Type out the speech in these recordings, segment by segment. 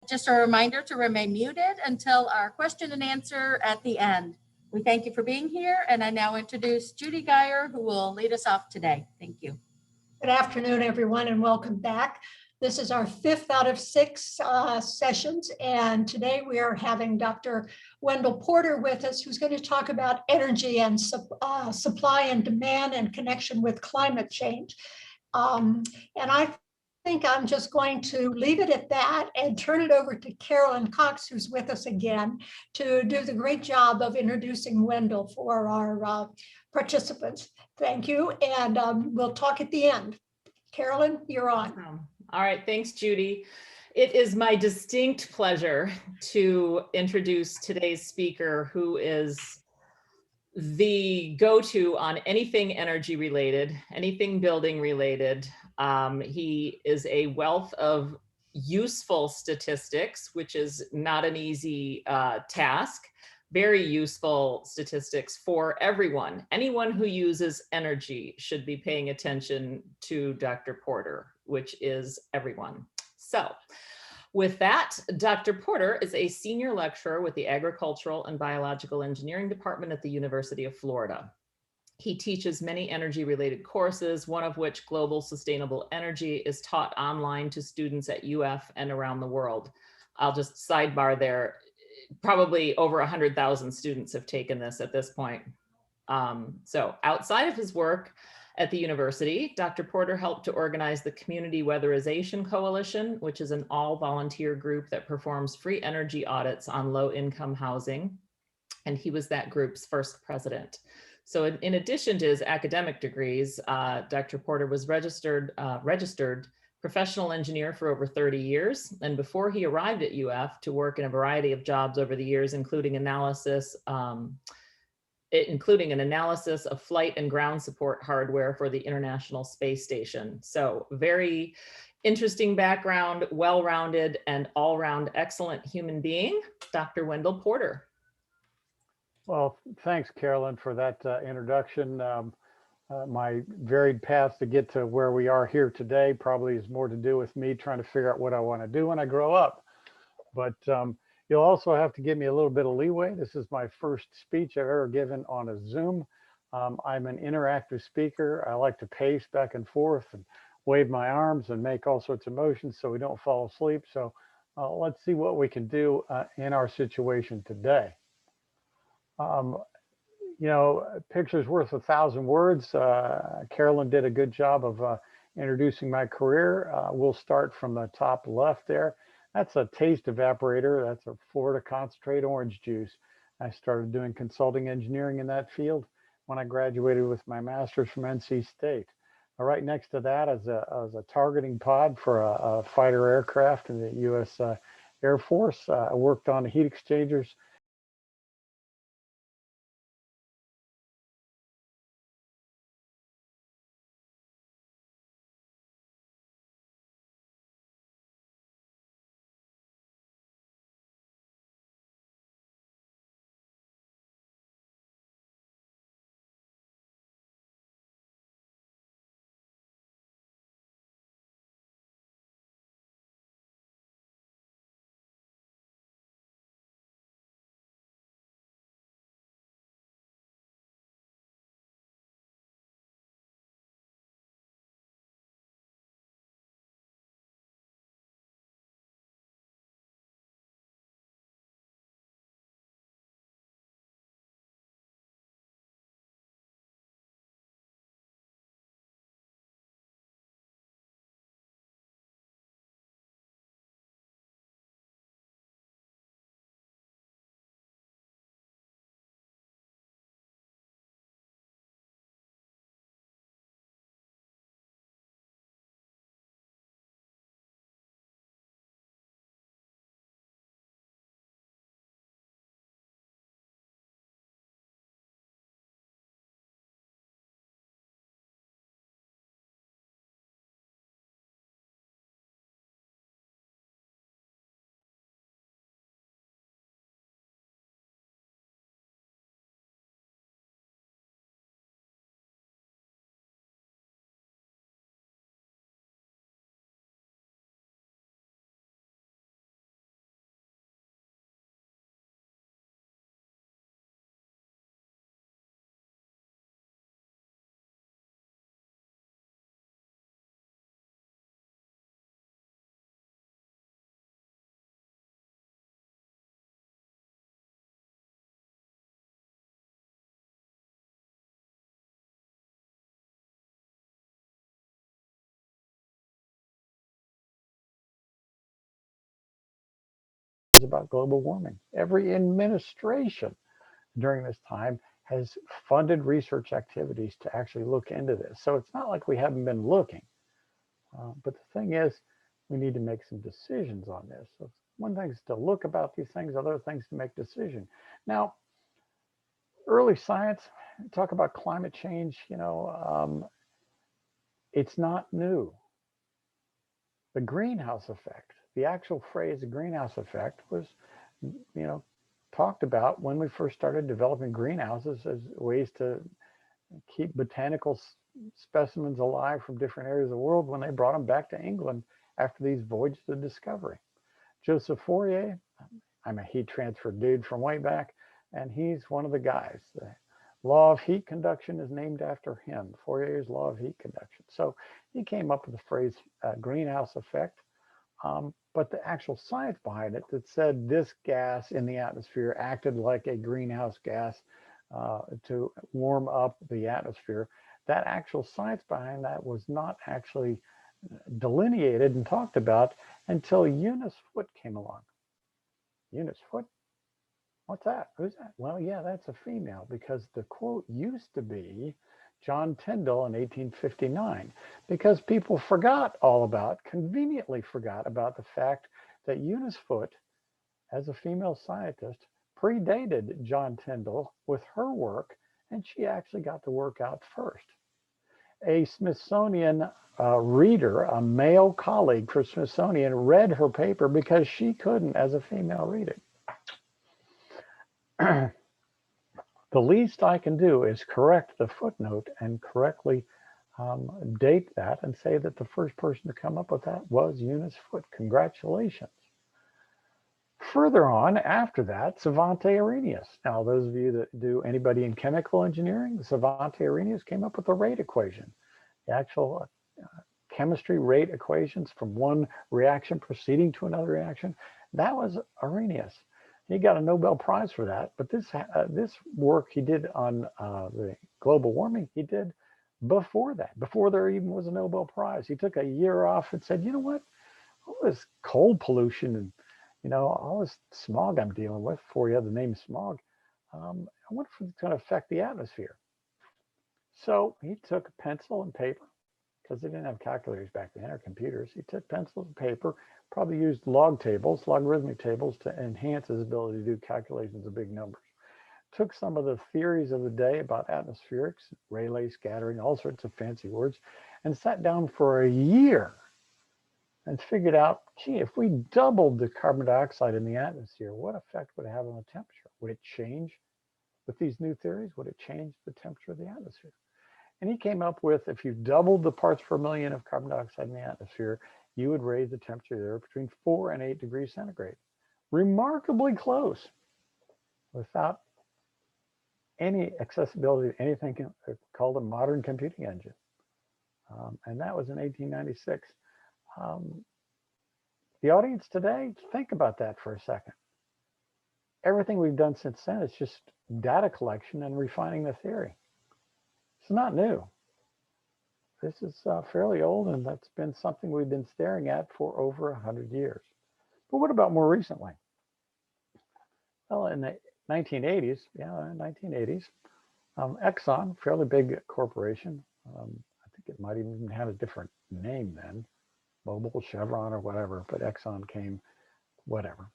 Just a reminder to remain muted until our question and answer at the end. We thank you for being here, and I now introduce Judy Geyer, who will lead us off today. Thank you. Good afternoon, everyone, and welcome back. This is our 5th out of 6 sessions, and today we are having Dr. Wendell Porter with us, who's going to talk about energy and supply and demand and connection with climate change. And I think I'm just going to leave it at that and turn it over to Carolyn Cox, who's with us again, to do the great job of introducing Wendell for our participants. Thank you, and we'll talk at the end. Carolyn, you're on. All right, thanks, Judy. It is my distinct pleasure to introduce today's speaker, who is the go-to on anything energy related, anything building related. He is a wealth of useful statistics, which is not an easy task. Very useful statistics for everyone. Anyone who uses energy should be paying attention to Dr. Porter, which is everyone. So with that, Dr. Porter is a senior lecturer with the Agricultural and Biological Engineering Department at the University of Florida. He teaches many energy-related courses, one of which, Global Sustainable Energy, is taught online to students at UF and around the world. I'll just sidebar there. Probably over 100,000 students have taken this at this point. So outside of his work at the university, Dr. Porter helped to organize the Community Weatherization Coalition, which is an all-volunteer group that performs free energy audits on low-income housing. And he was that group's first president. So in addition to his academic degrees, Dr. Porter was registered professional engineer for over 30 years. And before he arrived at UF to work in a variety of jobs over the years, including an analysis of flight and ground support hardware for the International Space Station. So very interesting background, well-rounded, and all-round excellent human being, Dr. Wendell Porter. Well, thanks, Carolyn, for that introduction. My varied path to get to where we are here today probably is more to do with me trying to figure out what I want to do when I grow up. But you'll also have to give me a little bit of leeway. This is my first speech I've ever given on a Zoom. I'm an interactive speaker. I like to pace back and forth and wave my arms and make all sorts of motions so we don't fall asleep. So let's see what we can do in our situation today. You know, picture's worth 1,000 words. Carolyn did a good job of introducing my career. We'll start from the top left there. That's a taste evaporator. That's a Florida concentrate orange juice. I started doing consulting engineering in that field when I graduated with my master's from NC State. Right next to that is a targeting pod for a fighter aircraft in the US Air Force. I worked on the heat exchangers about global warming. Every administration during this time has funded research activities to actually look into this. So it's not like we haven't been looking. But the thing is, we need to make some decisions on this. So one thing is to look about these things, other things to make decisions. Now, early science, talk about climate change, it's not new. The greenhouse effect, the actual phrase greenhouse effect was, talked about when we first started developing greenhouses as ways to keep botanical specimens alive from different areas of the world when they brought them back to England after these voyages of discovery. Joseph Fourier, I'm a heat transfer dude from way back, and he's one of the guys. The law of heat conduction is named after him, Fourier's law of heat conduction. So he came up with the phrase greenhouse effect, but the actual science behind it that said this gas in the atmosphere acted like a greenhouse gas to warm up the atmosphere. That actual science behind that was not actually delineated and talked about until Eunice Foote came along. Eunice Foote? What's that? Who's that? Well, yeah, that's a female, because the quote used to be John Tyndall in 1859, because people conveniently forgot about the fact that Eunice Foote, as a female scientist, predated John Tyndall with her work, and she actually got the work out first. A Smithsonian reader, a male colleague for Smithsonian, read her paper because she couldn't, as a female, read it. The least I can do is correct the footnote and correctly date that and say that the first person to come up with that was Eunice Foote. Congratulations. Further on, after that, Svante Arrhenius. Now, those of you that do anybody in chemical engineering, Svante Arrhenius came up with the rate equation, the actual chemistry rate equations from one reaction proceeding to another reaction. That was Arrhenius. He got a Nobel Prize for that, but this work he did on the global warming, he did before that, before there even was a Nobel Prize. He took a year off and said, you know what, all this coal pollution and all this smog I'm dealing with, before you have the name smog, I wonder if it's going to affect the atmosphere. So he took a pencil and paper, because they didn't have calculators back then or computers. He took pencils and paper, probably used logarithmic tables to enhance his ability to do calculations of big numbers. Took some of the theories of the day about atmospherics, Rayleigh scattering, all sorts of fancy words, and sat down for a year and figured out, gee, if we doubled the carbon dioxide in the atmosphere, what effect would it have on the temperature? Would it change with these new theories? Would it change the temperature of the atmosphere? And he came up with, if you doubled the parts per million of carbon dioxide in the atmosphere, you would raise the temperature there between 4 and 8 degrees centigrade. Remarkably close, without any accessibility to anything called a modern computing engine. And that was in 1896. The audience today, think about that for a second. Everything we've done since then is just data collection and refining the theory. It's not new. This is fairly old, and that's been something we've been staring at for over 100 years. But what about more recently? Well, in the 1980s, Exxon, fairly big corporation. I think it might even have a different name then, Mobil, Chevron, or whatever, but Exxon came, whatever.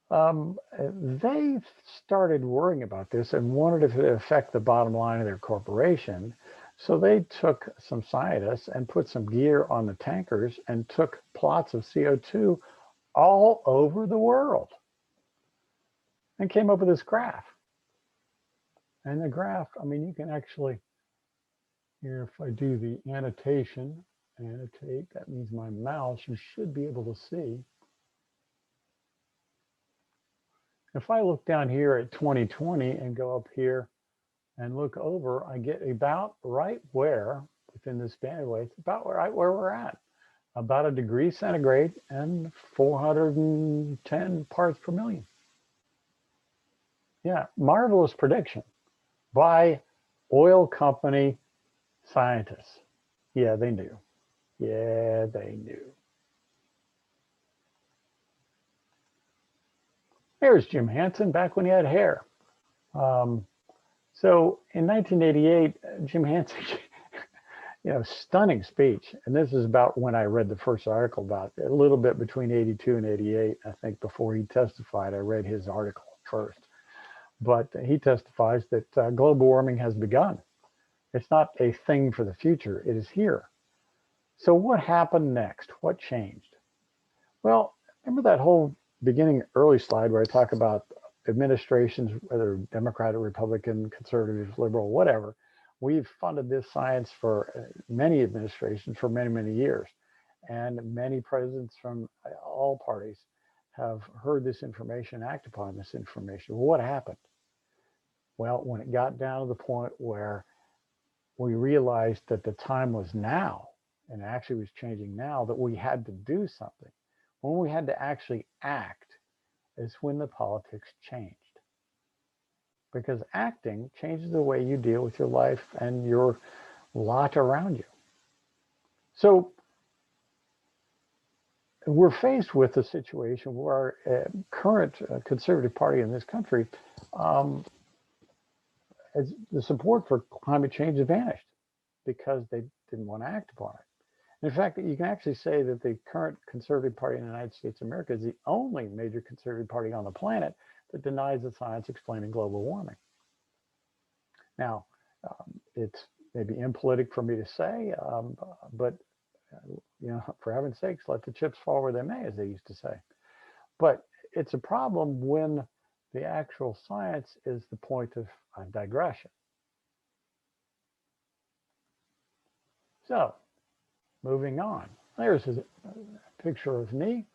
They started worrying about this and wanted it to affect the bottom line of their corporation. So they took some scientists and put some gear on the tankers and took plots of CO2 all over the world and came up with this graph. And the graph, I mean, you can actually, here, if I do the annotate, that means my mouse, you should be able to see. If I look down here at 2020 and go up here and look over, I get about right where, within this bandwidth, it's about right where we're at. About 1 degree centigrade and 410 parts per million. Yeah, marvelous prediction by oil company scientists. Yeah, they knew. Yeah, they knew. There's Jim Hansen back when he had hair. So in 1988, Jim Hansen, stunning speech. And this is about when I read the first article about it, a little bit between 82 and 88. I think before he testified, I read his article first. But he testifies that global warming has begun. It's not a thing for the future, it is here. So what happened next? What changed? Well, remember that whole beginning early slide where I talk about administrations, whether Democratic, Republican, conservative, liberal, whatever. We've funded this science for many administrations for many, many years. And many presidents from all parties have heard this information, act upon this information. Well, what happened? Well, when it got down to the point where we realized that the time was now, and actually was changing now, that we had to do something. When we had to actually act is when the politics changed. Because acting changes the way you deal with your life and your lot around you. So we're faced with a situation where our current conservative party in this country, the support for climate change has vanished because they didn't want to act upon it. In fact, you can actually say that the current conservative party in the United States of America is the only major conservative party on the planet that denies the science explaining global warming. Now, it's maybe impolitic for me to say, but for heaven's sakes, let the chips fall where they may, as they used to say. But it's a problem when the actual science is the point of digression. So, moving on. There's a picture of me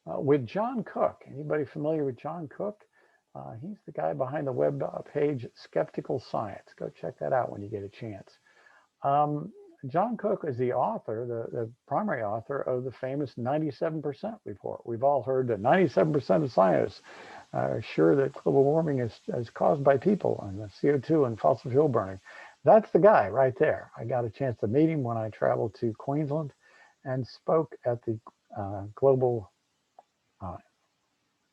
with John Cook. Anybody familiar with John Cook? He's the guy behind the web page Skeptical Science. Go check that out when you get a chance. John Cook is the author, the primary author of the famous 97% report. We've all heard that 97% of scientists are sure that global warming is caused by people and the CO2 and fossil fuel burning. That's the guy right there. I got a chance to meet him when I traveled to Queensland and spoke at the Global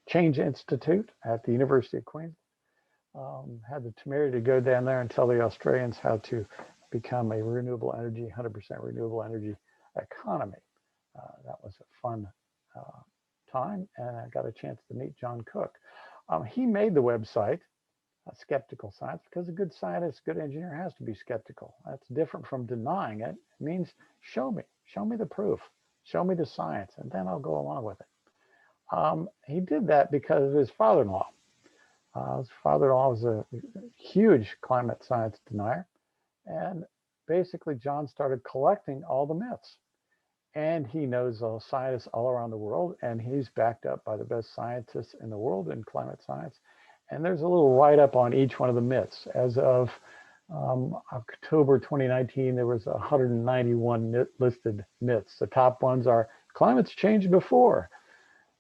Change Institute at the University of Queensland. Had the temerity to go down there and tell the Australians how to become a renewable energy, 100% renewable energy economy. That was a fun time, and I got a chance to meet John Cook. He made the website, Skeptical Science, because a good scientist, good engineer has to be skeptical. That's different from denying it. It means show me the proof, show me the science, and then I'll go along with it. He did that because of his father-in-law. His father-in-law was a huge climate science denier. And basically, John started collecting all the myths. And he knows scientists all around the world, and he's backed up by the best scientists in the world in climate science. And there's a little write-up on each one of the myths. As of October 2019, there was 191 listed myths. The top ones are climate's changed before,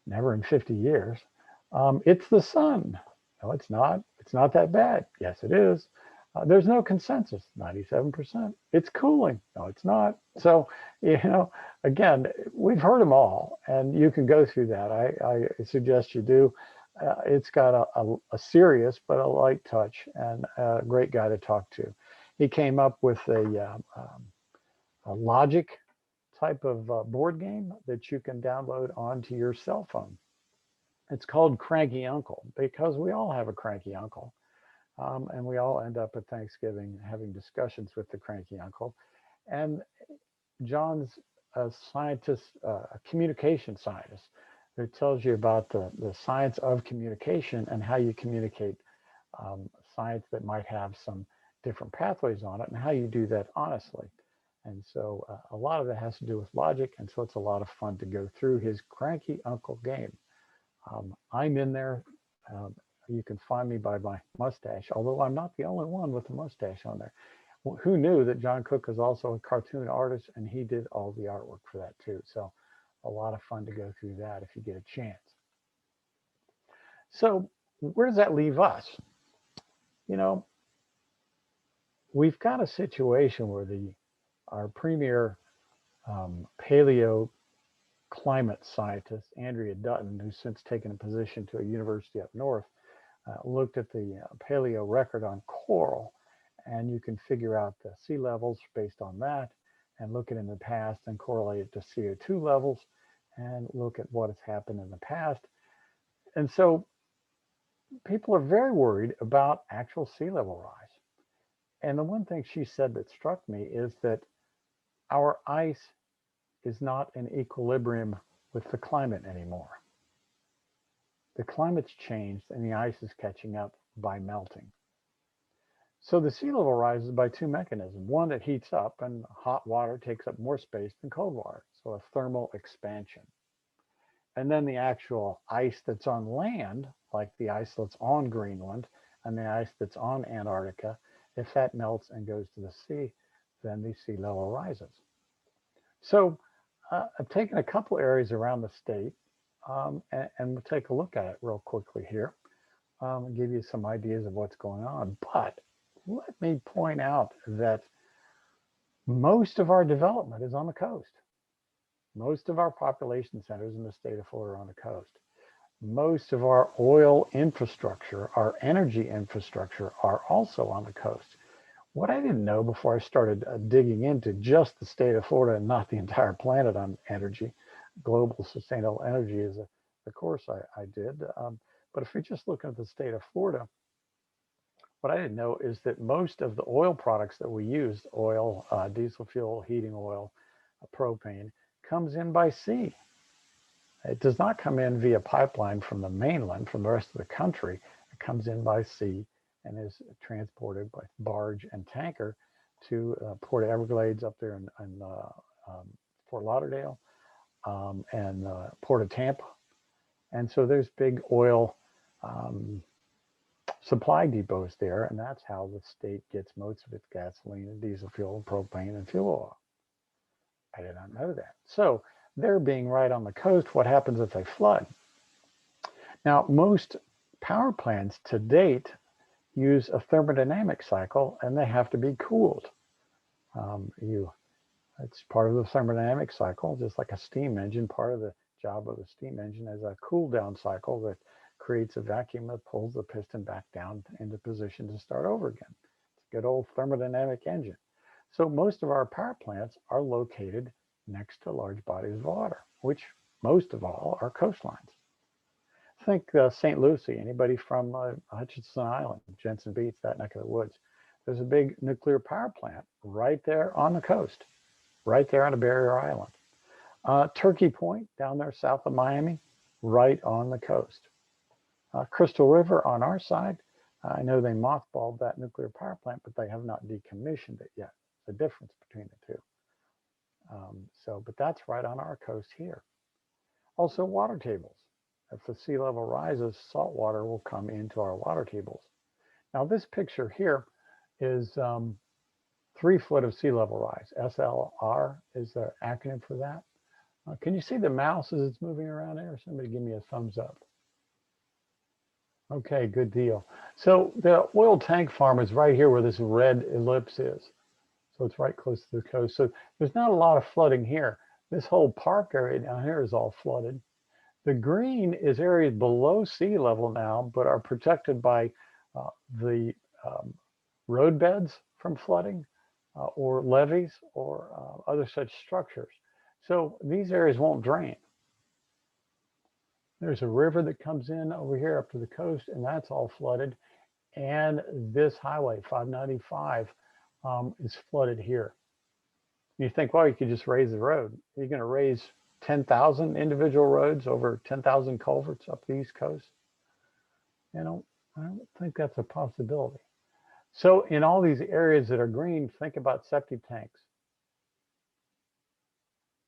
never in 50 years. It's the sun. No, it's not. It's not that bad. Yes, it is. There's no consensus, 97%. It's cooling. No, it's not. So, again, we've heard them all, and you can go through that. I suggest you do. It's got a serious but a light touch, and a great guy to talk to. He came up with a logic type of board game that you can download onto your cell phone. It's called Cranky Uncle, because we all have a cranky uncle. And we all end up at Thanksgiving having discussions with the cranky uncle. And John's a scientist, a communication scientist, who tells you about the science of communication and how you communicate science that might have some different pathways on it and how you do that honestly. And so a lot of that has to do with logic. And so it's a lot of fun to go through his cranky uncle game. I'm in there. You can find me by my mustache, although I'm not the only one with a mustache on there. Well, who knew that John Cook is also a cartoon artist, and he did all the artwork for that too. So a lot of fun to go through that if you get a chance. So where does that leave us? We've got a situation where our premier paleo climate scientist, Andrea Dutton, who's since taken a position to a university up north, looked at the paleo record on coral, and you can figure out the sea levels based on that, and look at in the past and correlate it to CO2 levels, and look at what has happened in the past. And so people are very worried about actual sea level rise. And the one thing she said that struck me is that our ice is not in equilibrium with the climate anymore. The climate's changed and the ice is catching up by melting. So the sea level rises by two mechanisms. One, that heats up, and hot water takes up more space than cold water, so a thermal expansion. And then the actual ice that's on land, like the ice that's on Greenland and the ice that's on Antarctica, if that melts and goes to the sea, then the sea level rises. So I've taken a couple areas around the state, and we'll take a look at it real quickly here, and give you some ideas of what's going on. But let me point out that most of our development is on the coast. Most of our population centers in the state of Florida are on the coast. Most of our oil infrastructure, our energy infrastructure, are also on the coast. What I didn't know before I started digging into just the state of Florida and not the entire planet on energy, global sustainable energy is the course I did. But if you're just looking at the state of Florida, what I didn't know is that most of the oil products that we use, oil, diesel fuel, heating oil, propane, comes in by sea. It does not come in via pipeline from the mainland, from the rest of the country. It comes in by sea and is transported by barge and tanker to Port Everglades up there in Fort Lauderdale, and Port of Tampa. And so there's big oil supply depots there, and that's how the state gets most of its gasoline and diesel fuel, propane, and fuel oil. I did not know that. So they're being right on the coast. What happens if they flood? Now, most power plants to date use a thermodynamic cycle, and they have to be cooled. It's part of the thermodynamic cycle, just like a steam engine. Part of the job of a steam engine is a cool down cycle that creates a vacuum that pulls the piston back down into position to start over again. It's a good old thermodynamic engine. So most of our power plants are located next to large bodies of water, which most of all are coastlines. Think St. Lucie. Anybody from Hutchinson Island, Jensen Beach, that neck of the woods. There's a big nuclear power plant right there on the coast, right there on a barrier island. Turkey Point down there south of Miami, right on the coast. Crystal River on our side, I know they mothballed that nuclear power plant, but they have not decommissioned it yet. The difference between the two. But that's right on our coast here. Also water tables. If the sea level rises, salt water will come into our water tables. Now this picture here is 3 foot of sea level rise. SLR is the acronym for that. Can you see the mouse as it's moving around there? Somebody give me a thumbs up. Okay, good deal. So the oil tank farm is right here where this red ellipse is. So it's right close to the coast. So there's not a lot of flooding here. This whole park area down here is all flooded. The green is areas below sea level now, but are protected by the road beds from flooding or levees or other such structures. So these areas won't drain. There's a river that comes in over here up to the coast, and that's all flooded. And this highway, 595, is flooded here. You think, well, you could just raise the road. You're going to raise 10,000 individual roads over 10,000 culverts up the East Coast? I don't think that's a possibility. So in all these areas that are green, think about septic tanks.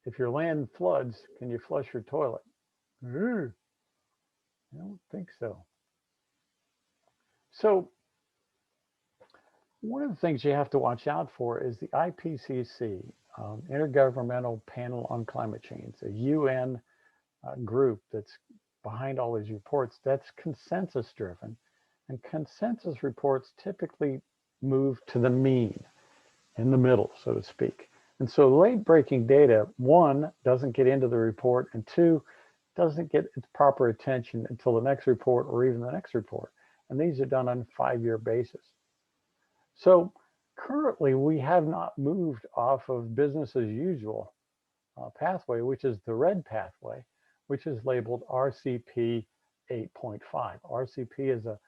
If your land floods, can you flush your toilet? I don't think so. So one of the things you have to watch out for is the IPCC, Intergovernmental Panel on Climate Change, a UN group that's behind all these reports. That's consensus driven, and consensus reports typically move to the mean, in the middle, so to speak. And so late breaking data, one, doesn't get into the report, and two, doesn't get its proper attention until the next report or even the next report. And these are done on a 5-year basis. So currently we have not moved off of business as usual pathway, which is the red pathway, which is labeled RCP 8.5. RCP is a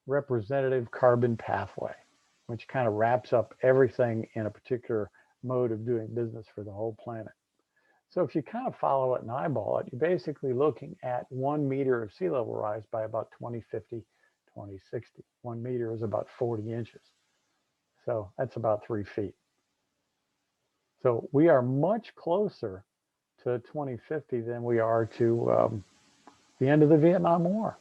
representative carbon pathway, which kind of wraps up everything in a particular mode of doing business for the whole planet. So if you kind of follow it and eyeball it, you're basically looking at 1 meter of sea level rise by about 2050, 2060. 1 meter is about 40 inches. So that's about 3 feet. So we are much closer to 2050 than we are to the end of the Vietnam War,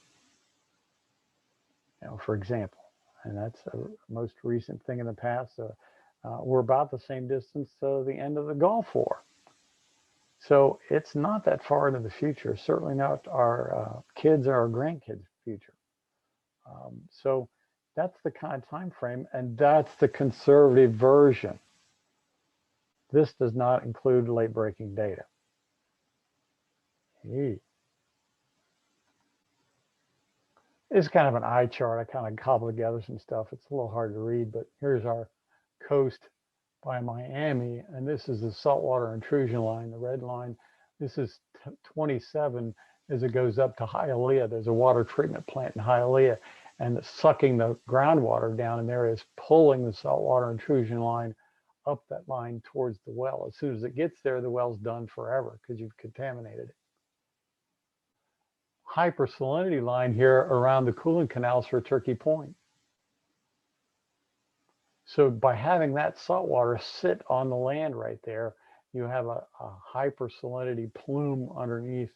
for example. And that's the most recent thing in the past. We're about the same distance to the end of the Gulf War. So it's not that far into the future, certainly not our kids or our grandkids' future. So that's the kind of time frame, and that's the conservative version. This does not include late breaking data. It's kind of an eye chart. I kind of cobbled together some stuff. It's a little hard to read, but here's our coast by Miami, and this is the saltwater intrusion line, the red line. This is 27 as it goes up to Hialeah. There's a water treatment plant in Hialeah, and it's sucking the groundwater down, and there is pulling the saltwater intrusion line up that line towards the well. As soon as it gets there, the well's done forever because you've contaminated it. Hypersalinity line here around the cooling canals for Turkey Point. So by having that salt water sit on the land right there, you have a hypersalinity plume underneath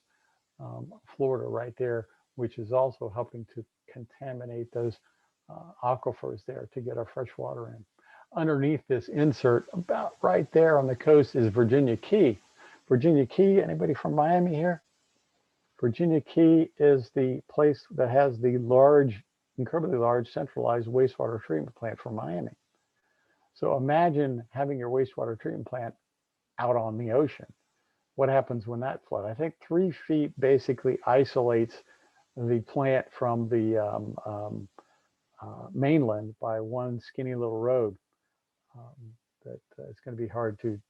Florida right there, which is also helping to contaminate those aquifers there to get our fresh water in. Underneath this insert, about right there on the coast, is Virginia Key. Virginia Key, anybody from Miami here? Virginia Key is the place that has the incredibly large centralized wastewater treatment plant for Miami. So imagine having your wastewater treatment plant out on the ocean. What happens when that floods? I think 3 feet basically isolates the plant from the mainland by one skinny little road that it's going to be hard to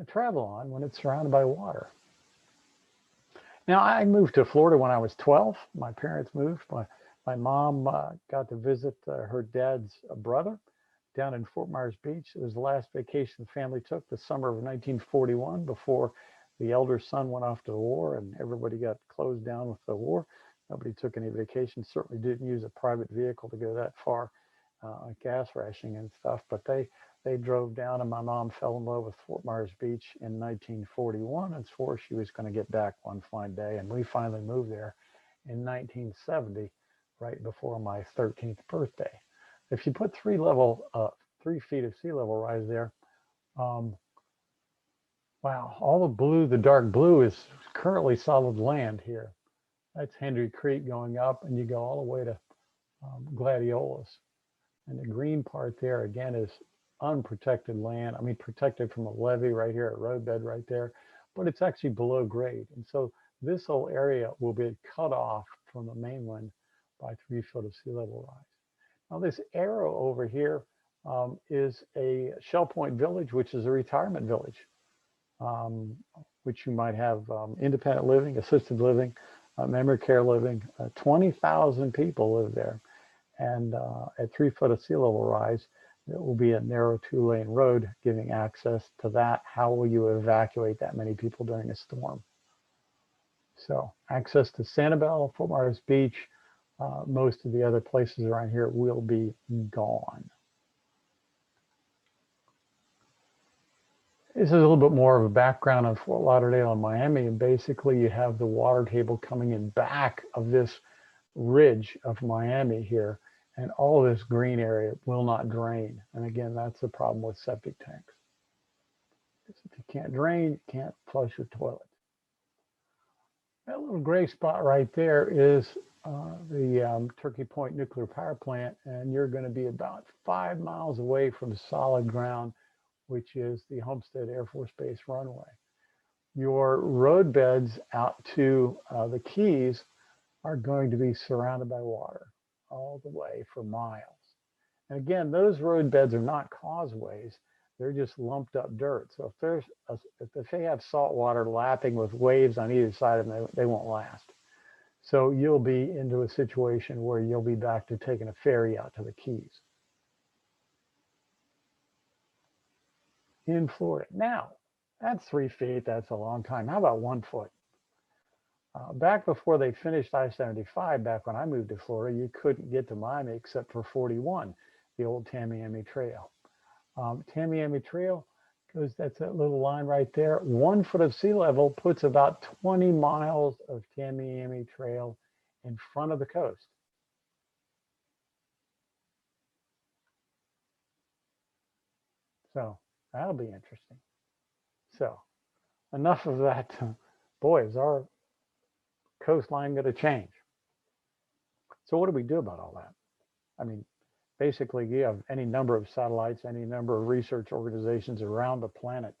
travel on when it's surrounded by water. Now, I moved to Florida when I was 12. My parents moved. My mom got to visit her dad's brother down in Fort Myers Beach. It was the last vacation the family took, the summer of 1941, before the elder son went off to the war and everybody got closed down with the war. Nobody took any vacation, certainly didn't use a private vehicle to go that far, gas rationing and stuff, but they drove down, and my mom fell in love with Fort Myers Beach in 1941 and swore she was going to get back one fine day. And we finally moved there in 1970, right before my 13th birthday. If you put 3 feet of sea level rise there, wow, all the blue, the dark blue is currently solid land here. That's Hendry Creek going up, and you go all the way to Gladiolus. And the green part there, again, is unprotected land. I mean, protected from a levee right here, a roadbed right there, but it's actually below grade. And so this whole area will be cut off from the mainland by 3 feet of sea level rise. Now, this arrow over here is a Shell Point Village, which is a retirement village, which you might have independent living, assisted living, memory care living. 20,000 people live there. And at 3 foot of sea level rise, it will be a narrow 2-lane road giving access to that. How will you evacuate that many people during a storm? So access to Sanibel, Fort Myers Beach, most of the other places around here will be gone. This is a little bit more of a background on Fort Lauderdale and Miami. And basically you have the water table coming in back of this ridge of Miami here. And all this green area will not drain. And again, that's the problem with septic tanks. If you can't drain, you can't flush your toilet. That little gray spot right there is the Turkey Point nuclear power plant. And you're going to be about 5 miles away from solid ground which is the Homestead Air Force Base runway. Your road beds out to the Keys are going to be surrounded by water all the way for miles. And again, those road beds are not causeways. They're just lumped up dirt. So if they have salt water lapping with waves on either side of them, they won't last. So you'll be into a situation where you'll be back to taking a ferry out to the Keys in Florida. Now, that's 3 feet. That's a long time. How about 1 foot? Back before they finished I-75, back when I moved to Florida, you couldn't get to Miami except for 41, the old Tamiami Trail. Tamiami Trail goes, that's that little line right there. 1 foot of sea level puts about 20 miles of Tamiami Trail in front of the coast. So that'll be interesting. So enough of that. Boy, is our coastline going to change. So what do we do about all that? I mean, basically, you have any number of satellites, any number of research organizations around the planet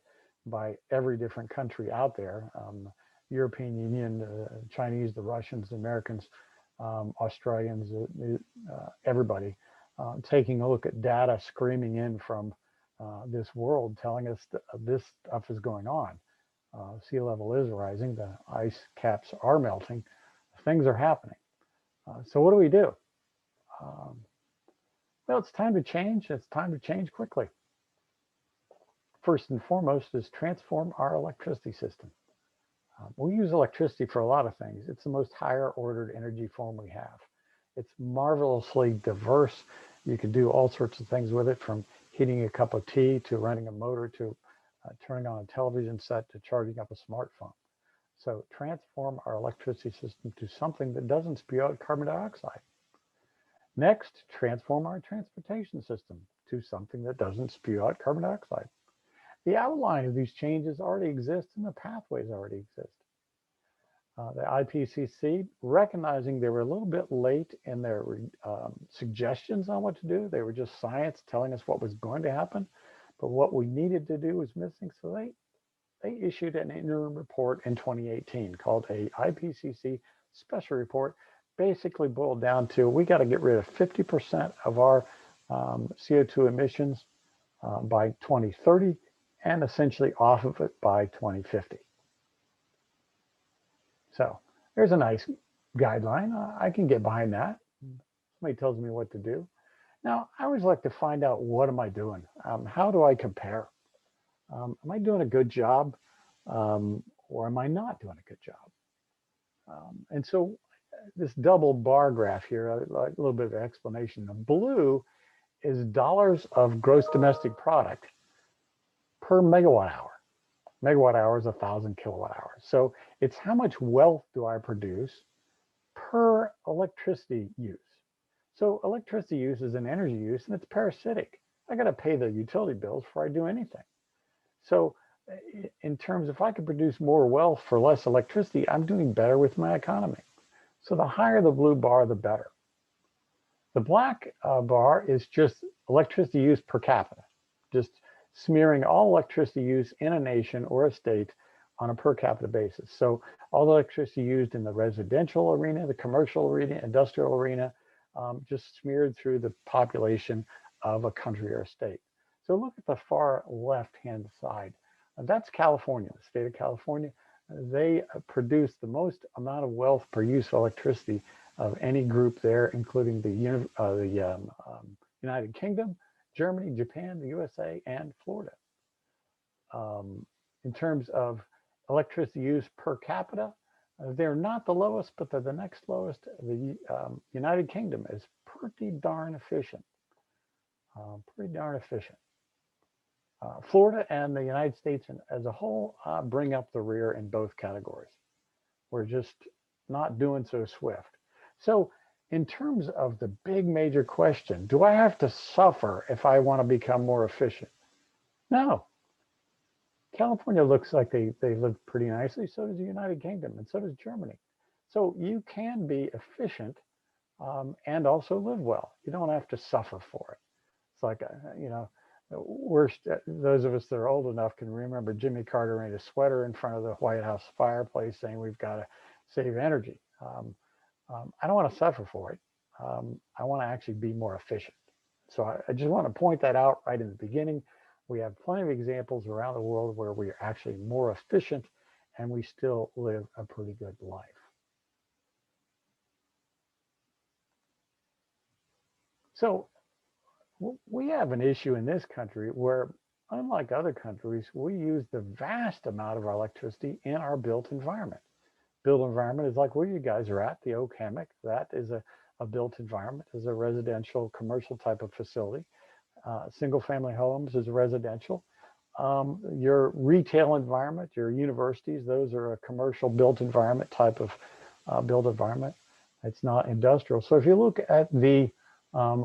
by every different country out there, European Union, Chinese, the Russians, the Americans, Australians, everybody, taking a look at data screaming in from this world, telling us that this stuff is going on. Sea level is rising, the ice caps are melting, things are happening. So what do we do? Well, it's time to change. It's time to change quickly. First and foremost is transform our electricity system. We use electricity for a lot of things. It's the most higher ordered energy form we have. It's marvelously diverse. You can do all sorts of things with it, from heating a cup of tea to running a motor to turning on a television set to charging up a smartphone. So transform our electricity system to something that doesn't spew out carbon dioxide. Next, transform our transportation system to something that doesn't spew out carbon dioxide. The outline of these changes already exists and the pathways already exist. The IPCC, recognizing they were a little bit late in their suggestions on what to do, they were just science telling us what was going to happen, but what we needed to do was missing, so they issued an interim report in 2018 called a IPCC special report, basically boiled down to, we got to get rid of 50% of our CO2 emissions by 2030 and essentially off of it by 2050. So there's a nice guideline. I can get behind that. Somebody tells me what to do. Now, I always like to find out, what am I doing? How do I compare? Am I doing a good job or am I not doing a good job? And so this double bar graph here, like a little bit of explanation. The blue is dollars of gross domestic product per megawatt hour. Megawatt hour is 1,000 kilowatt hours. So it's how much wealth do I produce per electricity use. So electricity use is an energy use and it's parasitic. I got to pay the utility bills before I do anything. So in terms, if I could produce more wealth for less electricity, I'm doing better with my economy. So the higher the blue bar, the better. The black bar is just electricity use per capita, just smearing all electricity use in a nation or a state on a per capita basis. So all the electricity used in the residential arena, the commercial arena, industrial arena, just smeared through the population of a country or a state. So look at the far left-hand side. That's California, the state of California. They produce the most amount of wealth per use of electricity of any group there, including the United Kingdom, Germany, Japan, the USA, and Florida. In terms of electricity use per capita, they're not the lowest, but they're the next lowest. The United Kingdom is pretty darn efficient. Florida and the United States as a whole bring up the rear in both categories. We're just not doing so swift. So in terms of the big major question, do I have to suffer if I want to become more efficient? No. California looks like they live pretty nicely. So does the United Kingdom, and so does Germany. So you can be efficient and also live well. You don't have to suffer for it. It's like, Those of us that are old enough can remember Jimmy Carter made a sweater in front of the White House fireplace saying we've got to save energy. I don't want to suffer for it. I want to actually be more efficient. So I just want to point that out right in the beginning. We have plenty of examples around the world where we are actually more efficient and we still live a pretty good life. So we have an issue in this country where, unlike other countries, we use the vast amount of our electricity in our built environment. Built environment is like where you guys are at, the Oak Hammock. That is a built environment, is a residential, commercial type of facility. Single family homes is residential. Your retail environment, your universities, those are a commercial built environment type of built environment. It's not industrial. So if you look at the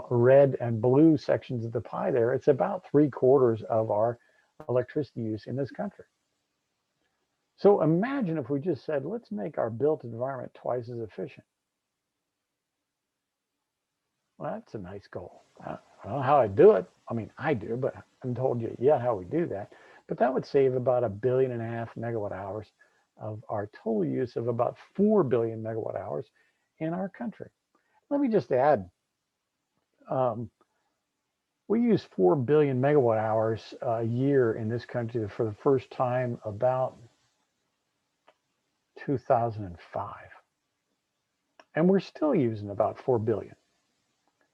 red and blue sections of the pie there, it's about 3/4 of our electricity use in this country. So imagine if we just said, let's make our built environment twice as efficient. Well, that's a nice goal. I don't know how I do it. I mean, I do, but I haven't told you yet how we do that. But that would save about 1.5 billion megawatt hours of our total use of about 4 billion megawatt hours in our country. Let me just add, we use 4 billion megawatt hours a year in this country for the first time about 2005. And we're still using about 4 billion.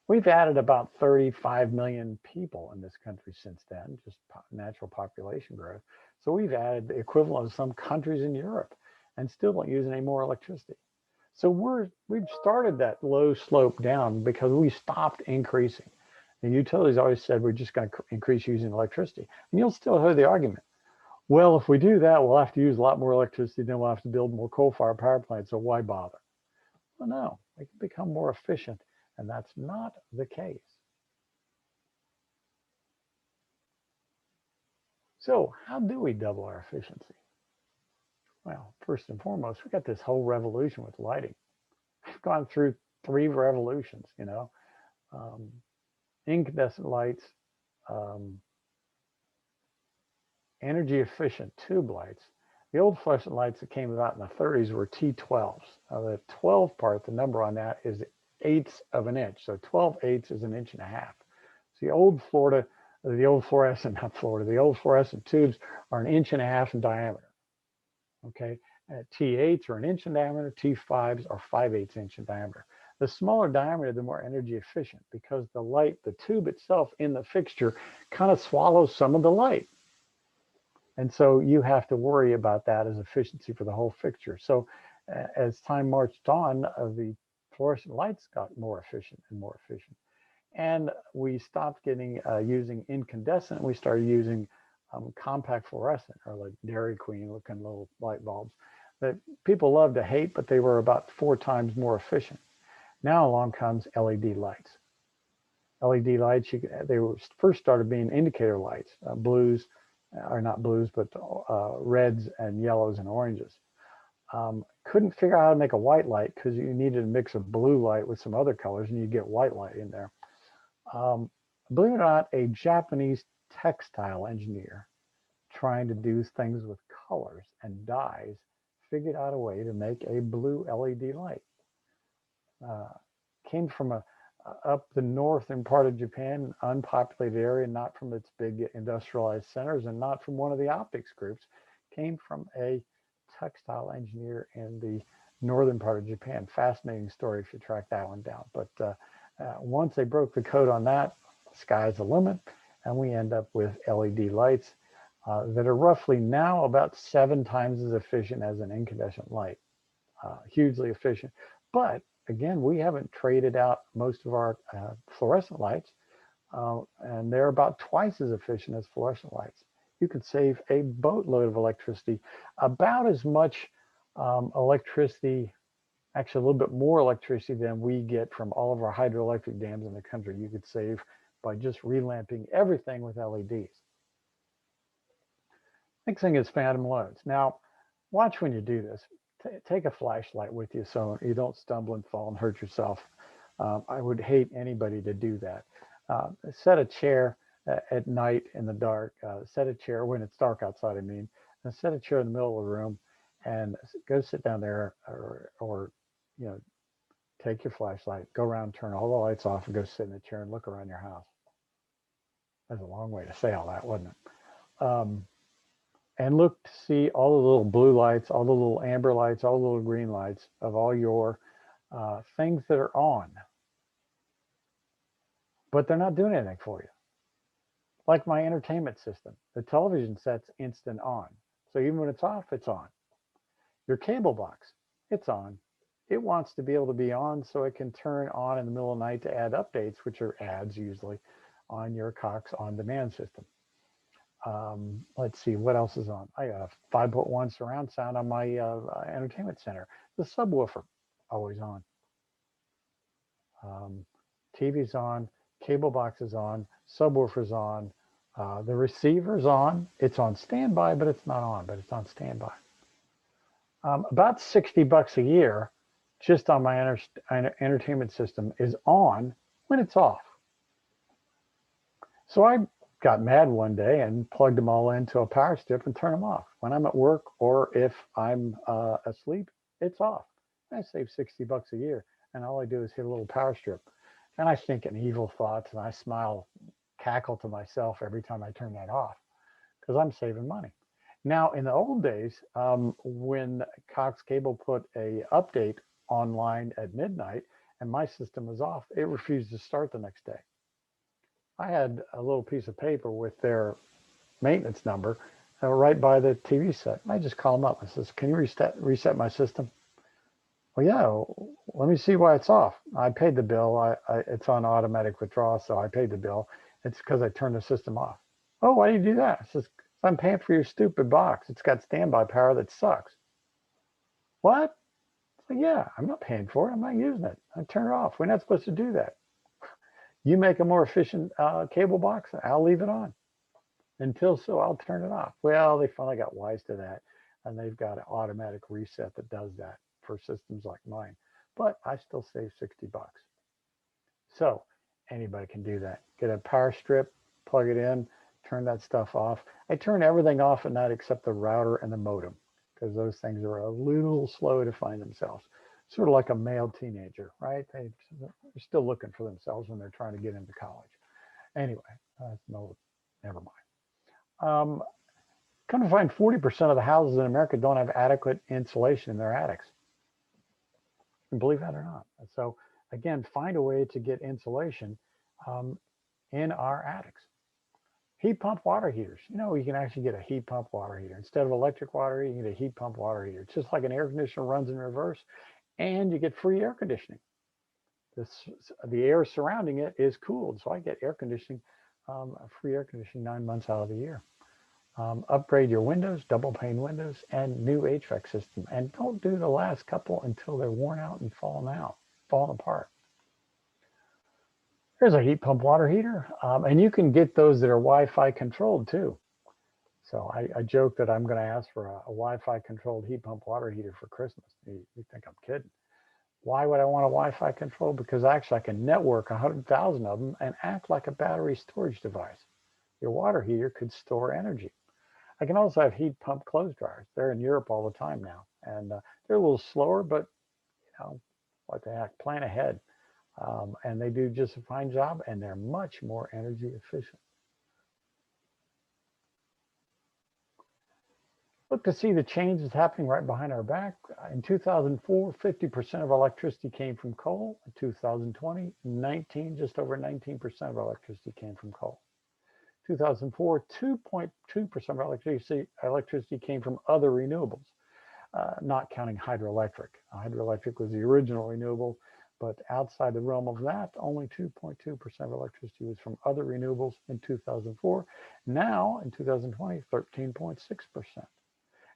We've added about 35 million people in this country since then, just natural population growth. So we've added the equivalent of some countries in Europe and still don't use any more electricity. So we've started that low slope down because we stopped increasing. The utilities always said we're just going to increase using electricity. And you'll still hear the argument. Well, if we do that, we'll have to use a lot more electricity, then we'll have to build more coal-fired power plants, so why bother? Well, no, we can become more efficient, and that's not the case. So how do we double our efficiency? Well, first and foremost, we got this whole revolution with lighting. We've gone through 3 revolutions, incandescent lights, energy efficient tube lights. The old fluorescent lights that came about in the 30s were T12s. Now the 12 part, the number on that is 1/8 of an inch. So 12/8 is 1.5 inches. So the old fluorescent tubes are 1.5 inches in diameter. Okay, T8s are 1 inch in diameter, T5s are 5/8 inch in diameter. The smaller diameter, the more energy efficient, because the light, the tube itself in the fixture kind of swallows some of the light. And so you have to worry about that as efficiency for the whole fixture. So as time marched on, the fluorescent lights got more efficient and more efficient. And we stopped using incandescent. We started using compact fluorescent, or like Dairy Queen looking little light bulbs that people love to hate, but they were about 4 times more efficient. Now along comes LED lights. LED lights, they were first started being indicator lights, blues, or not blues, but reds and yellows and oranges. Couldn't figure out how to make a white light because you needed a mix of blue light with some other colors and you get white light in there. Believe it or not, a Japanese textile engineer trying to do things with colors and dyes figured out a way to make a blue LED light. Came from up the northern part of Japan, unpopulated area, not from its big industrialized centers and not from one of the optics groups, came from a textile engineer in the northern part of Japan. Fascinating story if you track that one down. But once they broke the code on that, sky's the limit, and we end up with LED lights that are roughly now about 7 times as efficient as an incandescent light. Hugely efficient. But again, we haven't traded out most of our fluorescent lights, and they're about twice as efficient as fluorescent lights. You could save a boatload of electricity, about as much electricity, actually a little bit more electricity than we get from all of our hydroelectric dams in the country. You could save by just relamping everything with LEDs. Next thing is phantom loads. Now, watch when you do this. Take a flashlight with you so you don't stumble and fall and hurt yourself. I would hate anybody to do that. Set a chair at night in the dark, set a chair when it's dark outside, I mean, and set a chair in the middle of the room and go sit down there or you know, take your flashlight, go around, turn all the lights off and go sit in the chair and look around your house. That's a long way to say all that, wasn't it? And look to see all the little blue lights, all the little amber lights, all the little green lights of all your things that are on, but they're not doing anything for you. Like my entertainment system, the television set's instant on. So even when it's off, it's on. Your cable box, it's on. It wants to be able to be on so it can turn on in the middle of the night to add updates, which are ads usually on your Cox on-demand system. Let's see, what else is on? I got a 5.1 surround sound on my entertainment center. The subwoofer, always on. TV's on, cable box is on, subwoofer's on, the receiver's on. It's on standby, but it's not on, but it's on standby. About $60 a year just on my entertainment system is on when it's off. So I got mad one day and plugged them all into a power strip and turned them off. When I'm at work or if I'm asleep, it's off. I save $60 a year, and all I do is hit a little power strip. And I think in evil thoughts, and I smile, cackle to myself every time I turn that off, because I'm saving money. Now, in the old days, when Cox Cable put a update online at midnight and my system was off, it refused to start the next day. I had a little piece of paper with their maintenance number right by the TV set. I just call them up and says, "Can you reset my system?" Well, yeah, let me see why it's off. I paid the bill. It's on automatic withdrawal, so I paid the bill. It's because I turned the system off. Oh, why do you do that? I says, "I'm paying for your stupid box. It's got standby power that sucks." What? So, yeah, I'm not paying for it. I'm not using it. I turn it off. We're not supposed to do that. You make a more efficient cable box, I'll leave it on. Until so, I'll turn it off. Well, they finally got wise to that, and they've got an automatic reset that does that for systems like mine. But I still save $60. So anybody can do that. Get a power strip, plug it in, turn that stuff off. I turn everything off at night except the router and the modem, because those things are a little slow to find themselves. Sort of like a male teenager, right? They're still looking for themselves when they're trying to get into college. Anyway, no, never mind. Come to find 40% of the houses in America don't have adequate insulation in their attics. And believe that or not. So again, find a way to get insulation in our attics. Heat pump water heaters. You know, you can actually get a heat pump water heater. Instead of electric water heater, you get a heat pump water heater. It's just like an air conditioner runs in reverse, and you get free air conditioning. The air surrounding it is cooled. So I get air conditioning, free air conditioning 9 months out of the year. Upgrade your windows, double pane windows, and new HVAC system. And don't do the last couple until they're worn out and falling apart. Here's a heat pump water heater. And you can get those that are Wi-Fi controlled too. So I joke that I'm going to ask for a Wi-Fi controlled heat pump water heater for Christmas. You think I'm kidding. Why would I want a Wi-Fi control? Because actually I can network 100,000 of them and act like a battery storage device. Your water heater could store energy. I can also have heat pump clothes dryers. They're in Europe all the time now. And they're a little slower, but you know, what the heck, plan ahead. And they do just a fine job, and they're much more energy efficient. Look to see the changes happening right behind our back. In 2004, 50% of electricity came from coal. In 2020, just over 19% of electricity came from coal. 2004, 2.2% of electricity came from other renewables, not counting hydroelectric. Hydroelectric was the original renewable, but outside the realm of that, only 2.2% of electricity was from other renewables in 2004. Now, in 2020, 13.6%.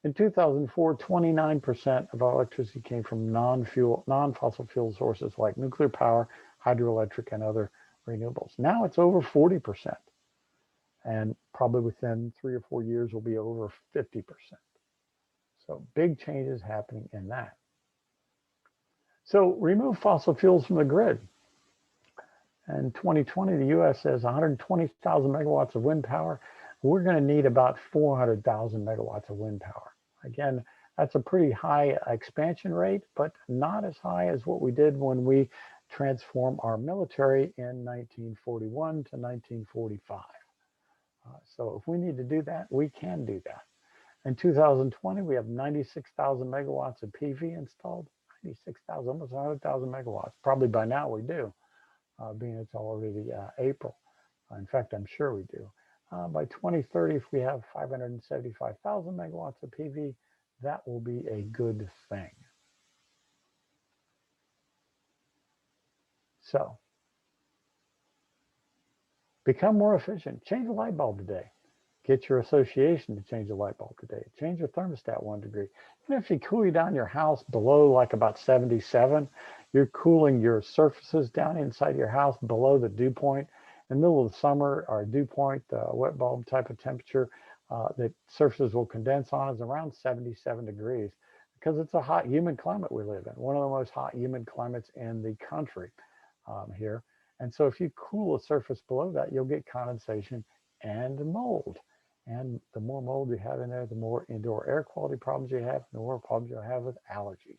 In 2004, 29% of electricity came from non-fossil fuel sources like nuclear power, hydroelectric, and other renewables. Now it's over 40%. And probably within 3 or 4 years will be over 50%. So big changes happening in that. So remove fossil fuels from the grid. In 2020, the US has 120,000 megawatts of wind power. We're going to need about 400,000 megawatts of wind power. Again, that's a pretty high expansion rate, but not as high as what we did when we transformed our military in 1941 to 1945. So if we need to do that, we can do that. In 2020, we have 96,000 megawatts of PV installed. 96,000, almost 100,000 megawatts. Probably by now we do, being it's already April. In fact, I'm sure we do. By 2030, if we have 575,000 megawatts of PV, that will be a good thing. So, become more efficient. Change the light bulb today. Get your association to change the light bulb today. Change your thermostat 1 degree. Even if you cool down your house below like about 77, you're cooling your surfaces down inside your house below the dew point. In the middle of the summer, our dew point, wet bulb type of temperature that surfaces will condense on is around 77 degrees because it's a hot, humid climate we live in. One of the most hot, humid climates in the country here. And so if you cool a surface below that, you'll get condensation and mold. And the more mold you have in there, the more indoor air quality problems you have, the more problems you'll have with allergies.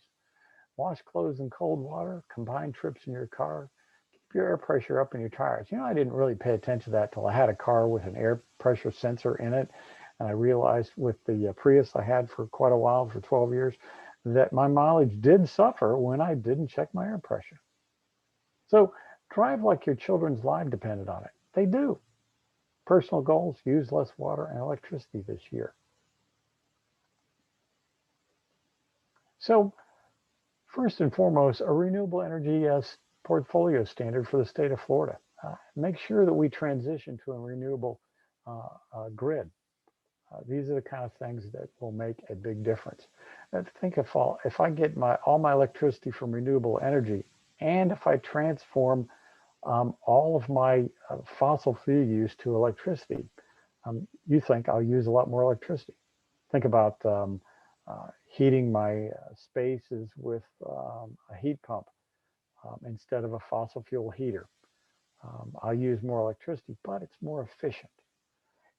Wash clothes in cold water, combine trips in your car, keep your air pressure up in your tires. You know, I didn't really pay attention to that till I had a car with an air pressure sensor in it. And I realized with the Prius I had for quite a while, for 12 years, that my mileage did suffer when I didn't check my air pressure. So drive like your children's life depended on it. They do. Personal goals, use less water and electricity this year. So first and foremost, a renewable energy portfolio standard for the state of Florida. Make sure that we transition to a renewable grid. These are the kind of things that will make a big difference. Think if I get all my electricity from renewable energy, and if I transform all of my fossil fuel use to electricity, you think I'll use a lot more electricity. Think about heating my spaces with a heat pump instead of a fossil fuel heater. I'll use more electricity, but it's more efficient.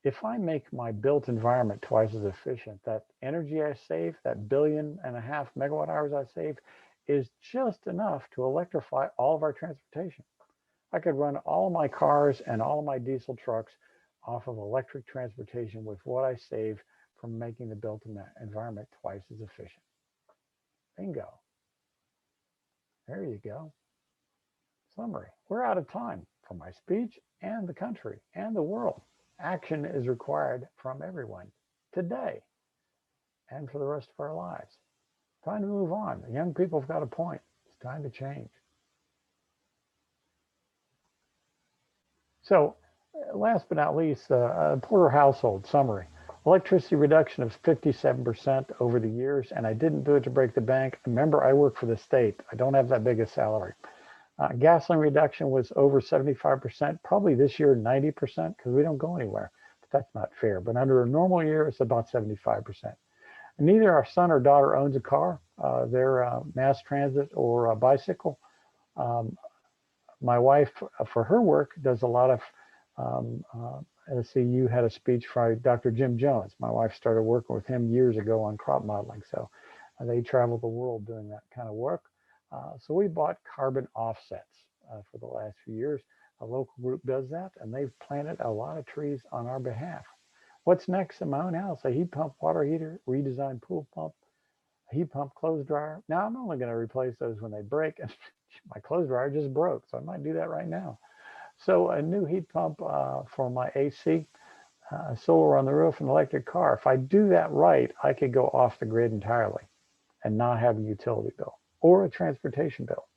If I make my built environment twice as efficient, that energy I save, that 1.5 billion megawatt hours I save, is just enough to electrify all of our transportation. I could run all of my cars and all of my diesel trucks off of electric transportation with what I save from making the built environment twice as efficient. Bingo. There you go. Summary. We're out of time for my speech and the country and the world. Action is required from everyone today and for the rest of our lives. Time to move on. The young people have got a point. It's time to change. So last but not least, Porter household summary. Electricity reduction of 57% over the years, and I didn't do it to break the bank. Remember, I work for the state. I don't have that big a salary. Gasoline reduction was over 75%, probably this year 90% because we don't go anywhere. But that's not fair. But under a normal year, it's about 75%. And neither our son or daughter owns a car. They're mass transit or a bicycle. My wife, for her work, does a lot of, let's see, you had a speech from Dr. Jim Jones. My wife started working with him years ago on crop modeling. So they travel the world doing that kind of work. So we bought carbon offsets for the last few years. A local group does that, and they've planted a lot of trees on our behalf. What's next in my own house? A heat pump, water heater, redesigned pool pump, a heat pump, clothes dryer. Now I'm only going to replace those when they break. And my clothes dryer just broke, so I might do that right now. So a new heat pump for my AC, solar on the roof, and electric car. If I do that right, I could go off the grid entirely and not have a utility bill or a transportation bill.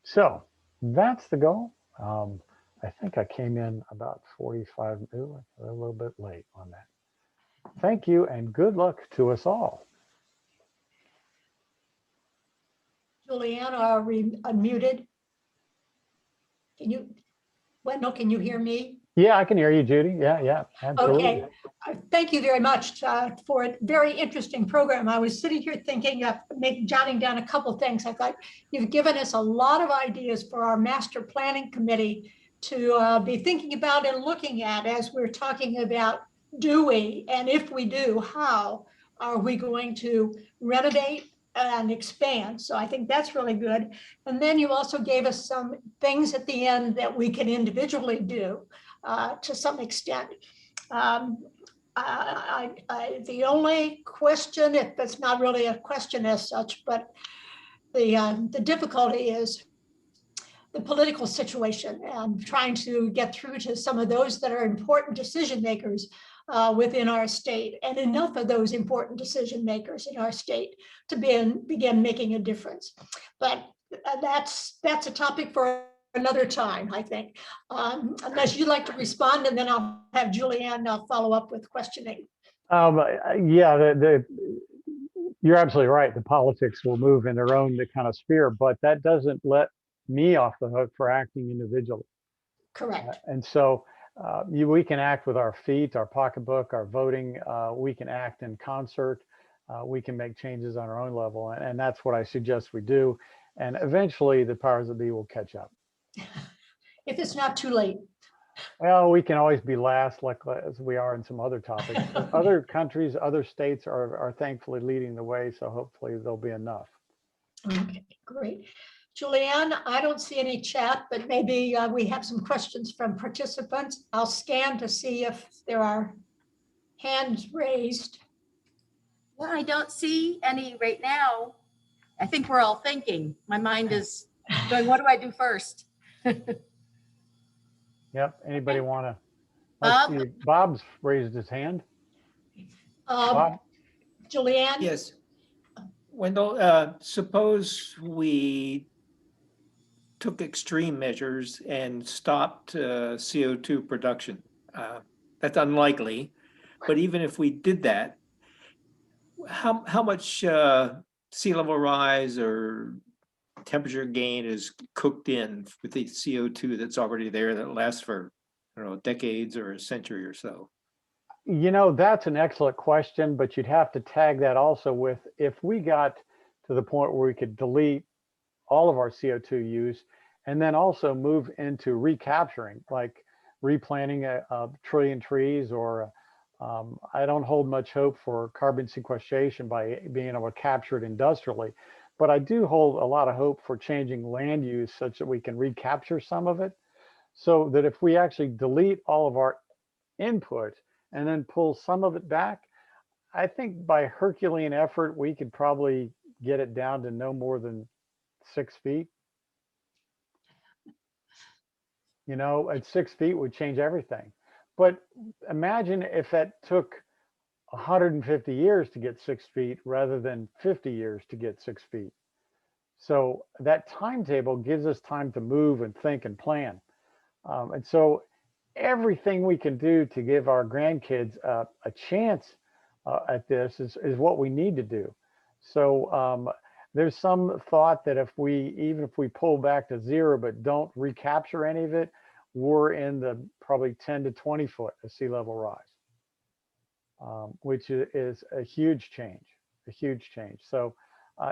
So that's the goal. I think I came in about 45, a little bit late on that. Thank you and good luck to us all. Juliana, are we unmuted? Wendell, can you hear me? Yeah, I can hear you, Judy. Yeah, absolutely. Okay, thank you very much for a very interesting program. I was sitting here thinking of jotting down a couple things. I thought you've given us a lot of ideas for our master planning committee to be thinking about and looking at as we're talking about do we, and if we do, how are we going to renovate and expand? So I think that's really good. And then you also gave us some things at the end that we can individually do to some extent. The only question, if that's not really a question as such, but the difficulty is the political situation and trying to get through to some of those that are important decision makers within our state, and enough of those important decision makers in our state to begin making a difference. But that's a topic for another time, I think. Unless you'd like to respond, and then I'll have Julianne follow up with questioning. Yeah, you're absolutely right. The politics will move in their own kind of sphere, but that doesn't let me off the hook for acting individually. Correct. And so we can act with our feet, our pocketbook, our voting. We can act in concert. We can make changes on our own level. And that's what I suggest we do. And eventually the powers that be will catch up. If it's not too late. Well, we can always be last, like as we are in some other topics. But other countries, other states are thankfully leading the way. So hopefully there'll be enough. Okay, great. Julianne, I don't see any chat, but maybe we have some questions from participants. I'll scan to see if there are hands raised. Well, I don't see any right now. I think we're all thinking. My mind is going, what do I do first? Yep. Anybody want to? Bob? See. Bob's raised his hand. Bob? Julianne? Yes. Wendell, suppose we took extreme measures and stopped CO2 production. That's unlikely, but even if we did that, how much sea level rise or temperature gain is cooked in with the CO2 that's already there that lasts for, I don't know, decades or a century or so? You know, that's an excellent question, but you'd have to tag that also with if we got to the point where we could delete all of our CO2 use and then also move into recapturing, like replanting a trillion trees, or I don't hold much hope for carbon sequestration by being able to capture it industrially, but I do hold a lot of hope for changing land use such that we can recapture some of it, so that if we actually delete all of our input and then pull some of it back, I think by Herculean effort, we could probably get it down to no more than 6 feet. You know, at 6 feet would change everything. But imagine if that took 150 years to get 6 feet rather than 50 years to get 6 feet. So that timetable gives us time to move and think and plan. And so everything we can do to give our grandkids a chance at this is what we need to do. So there's some thought that even if we pull back to zero but don't recapture any of it, we're in the probably 10 to 20 foot of sea level rise, which is a huge change, So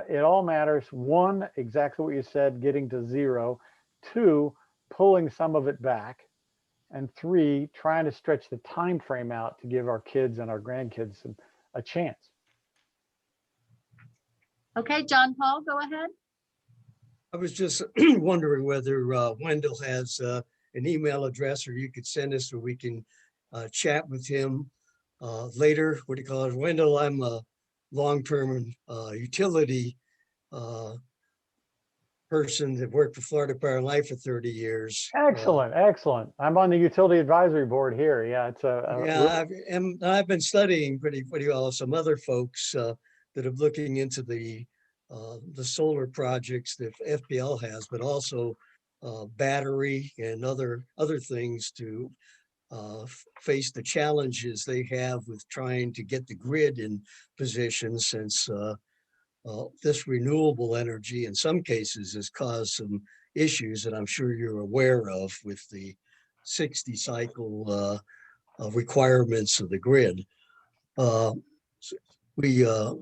it all matters. One, exactly what you said, getting to zero. Two, pulling some of it back. And three, trying to stretch the time frame out to give our kids and our grandkids a chance. Okay, John Paul, go ahead. I was just wondering whether Wendell has an email address, or you could send us, or we can chat with him later. What do you call it? Wendell, I'm a long-term utility person that worked for Florida Power and Light for 30 years. Excellent, excellent. I'm on the utility advisory board here. Yeah, it's I've been studying pretty well some other folks that are looking into the solar projects that FPL has, but also battery and other things to face the challenges they have with trying to get the grid in position, since this renewable energy in some cases has caused some issues that I'm sure you're aware of with the 60 cycle requirements of the grid. Uh,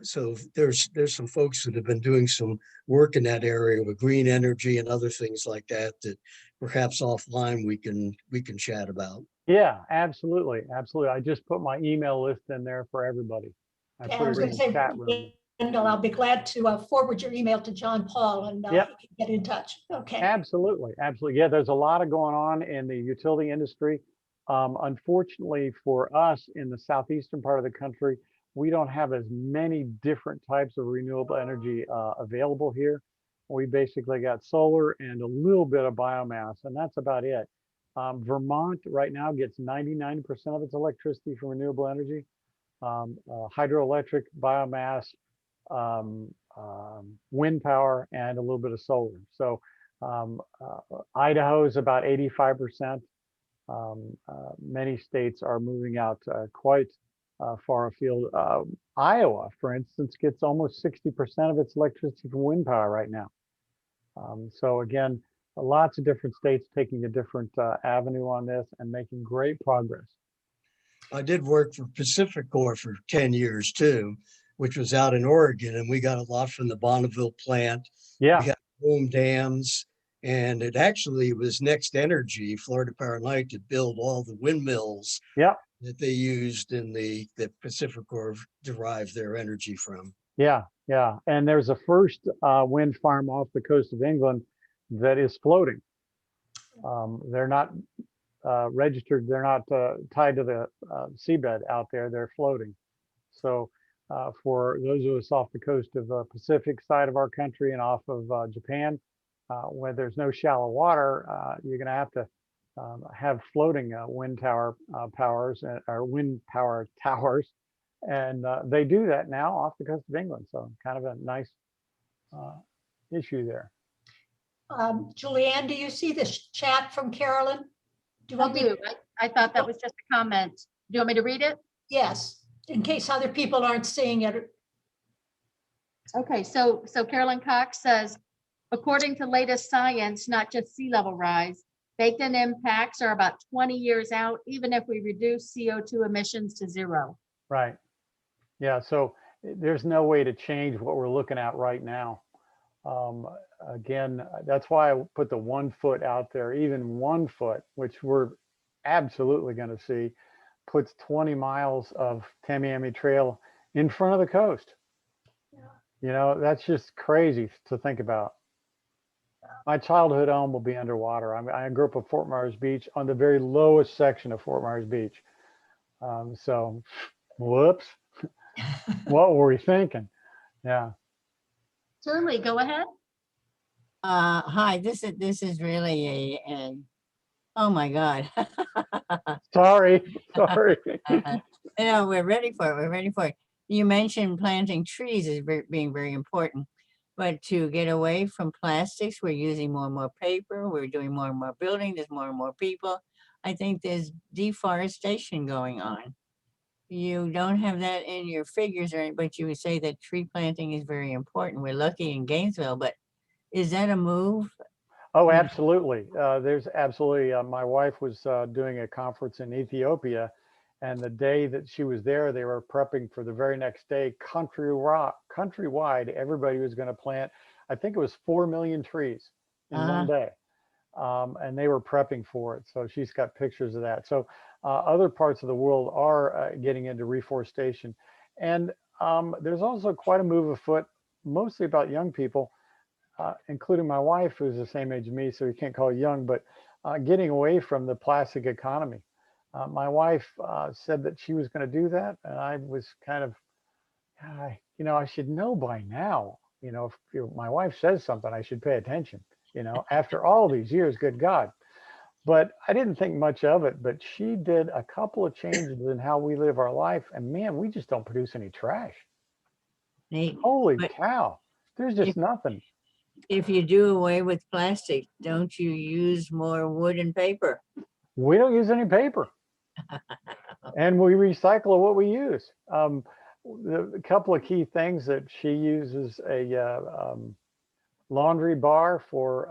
so there's some folks that have been doing some work in that area with green energy and other things like that that perhaps offline we can chat about. Yeah, absolutely, absolutely. I just put my email list in there for everybody. I And put I was it going in to the say, chat room. Wendell, I'll be glad to forward your email to John Paul and Yep. he can get in touch. Okay. Absolutely, absolutely. Yeah, there's a lot of going on in the utility industry. Unfortunately for us in the southeastern part of the country, we don't have as many different types of renewable energy available here. We basically got solar and a little bit of biomass, and that's about it. Vermont right now gets 99% of its electricity from renewable energy, hydroelectric, biomass, wind power, and a little bit of solar. So Idaho is about 85%. Many states are moving out quite far afield. Iowa, for instance, gets almost 60% of its electricity from wind power right now. So again, lots of different states taking a different avenue on this and making great progress. I did work for Pacificor for 10 years too, which was out in Oregon, and we got a lot from the Bonneville plant. Yeah. We got home dams, and it actually was Next Energy, Florida Power and Light, that built all the windmills Yeah. that they used in that Pacificor derived their energy from. Yeah. Yeah. And there's a first wind farm off the coast of England that is floating. They're not registered. They're not tied to the seabed out there. They're floating. So for those of us off the coast of the Pacific side of our country and off of Japan, where there's no shallow water, you're going to have floating wind tower powers or wind power towers. And they do that now off the coast of England. So kind of a nice issue there. Julianne, do you see this chat from Carolyn? Do you I want me? do. I thought that was just a comment. Do you want me to read it? Yes, in case other people aren't seeing it. Okay, so Carolyn Cox says, according to latest science, not just sea level rise, baked-in impacts are about 20 years out, even if we reduce CO2 emissions to zero. Right. Yeah. So there's no way to change what we're looking at right now. Again, that's why I put the 1 foot out there. Even 1 foot, which we're absolutely going to see, puts 20 miles of Tamiami Trail in front of the coast. Yeah. You know, that's just crazy to think about. My childhood home will be underwater. I grew up at Fort Myers Beach on the very lowest section of Fort Myers Beach. So, whoops. What were we thinking? Yeah. Shirley, go ahead. Hi, this is really oh my God. Sorry. No, we're ready for it. We're ready for it. You mentioned planting trees as being very important, but to get away from plastics, we're using more and more paper. We're doing more and more building. There's more and more people. I think there's deforestation going on. You don't have that in your figures, but you would say that tree planting is very important. We're lucky in Gainesville, but is that a move? Oh, absolutely. There's absolutely. My wife was doing a conference in Ethiopia, and the day that she was there, they were prepping for the very next day. Countrywide, everybody was going to plant. I think it was 4 million trees in one day, and they were prepping for it. So she's got pictures of that. So other parts of the world are getting into reforestation, and there's also quite a move afoot, mostly about young people. Including my wife, who's the same age as me, so you can't call her young, but getting away from the plastic economy. My wife said that she was going to do that, and I was kind of, I should know by now. If my wife says something, I should pay attention. After all these years, good God. But I didn't think much of it. But she did a couple of changes in how we live our life, and man, we just don't produce any trash. Holy cow! There's just nothing. If you do away with plastic, don't you use more wood and paper? We don't use any paper. And we recycle what we use. The couple of key things that she uses a laundry bar for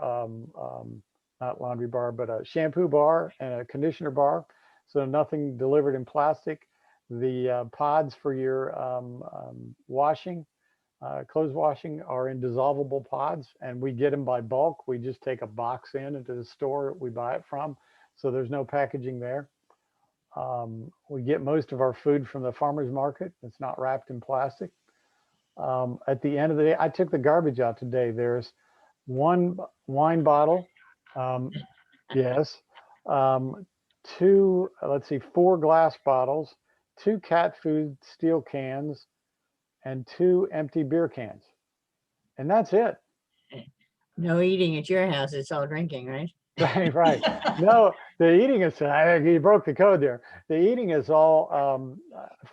not laundry bar, but a shampoo bar and a conditioner bar. So nothing delivered in plastic. The pods for your washing, clothes washing are in dissolvable pods, and we get them by bulk. We just take a box into the store we buy it from. So there's no packaging there. We get most of our food from the farmer's market. It's not wrapped in plastic. At the end of the day, I took the garbage out today. There's one wine bottle. Yes. Two, let's see, 4 glass bottles, 2 cat food steel cans, and 2 empty beer cans. And that's it. No eating at your house, it's all drinking, right? Right, right. No, the eating is, you broke the code there. The eating is all,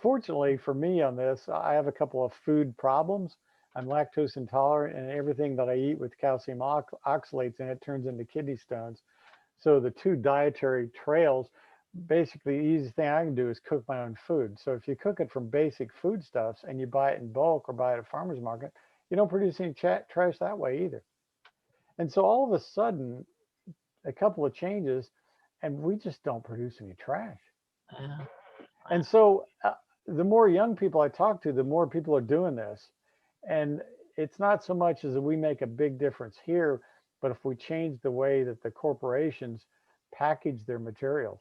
fortunately for me on this, I have a couple of food problems. I'm lactose intolerant, and everything that I eat with calcium oxalates in it turns into kidney stones. So the 2 dietary trails, basically the easiest thing I can do is cook my own food. So if you cook it from basic foodstuffs and you buy it in bulk or buy it at farmer's market, you don't produce any trash that way either. And so all of a sudden, a couple of changes, and we just don't produce any trash. Wow. And so the more young people I talk to, the more people are doing this. And it's not so much as that we make a big difference here, but if we change the way that the corporations package their materials,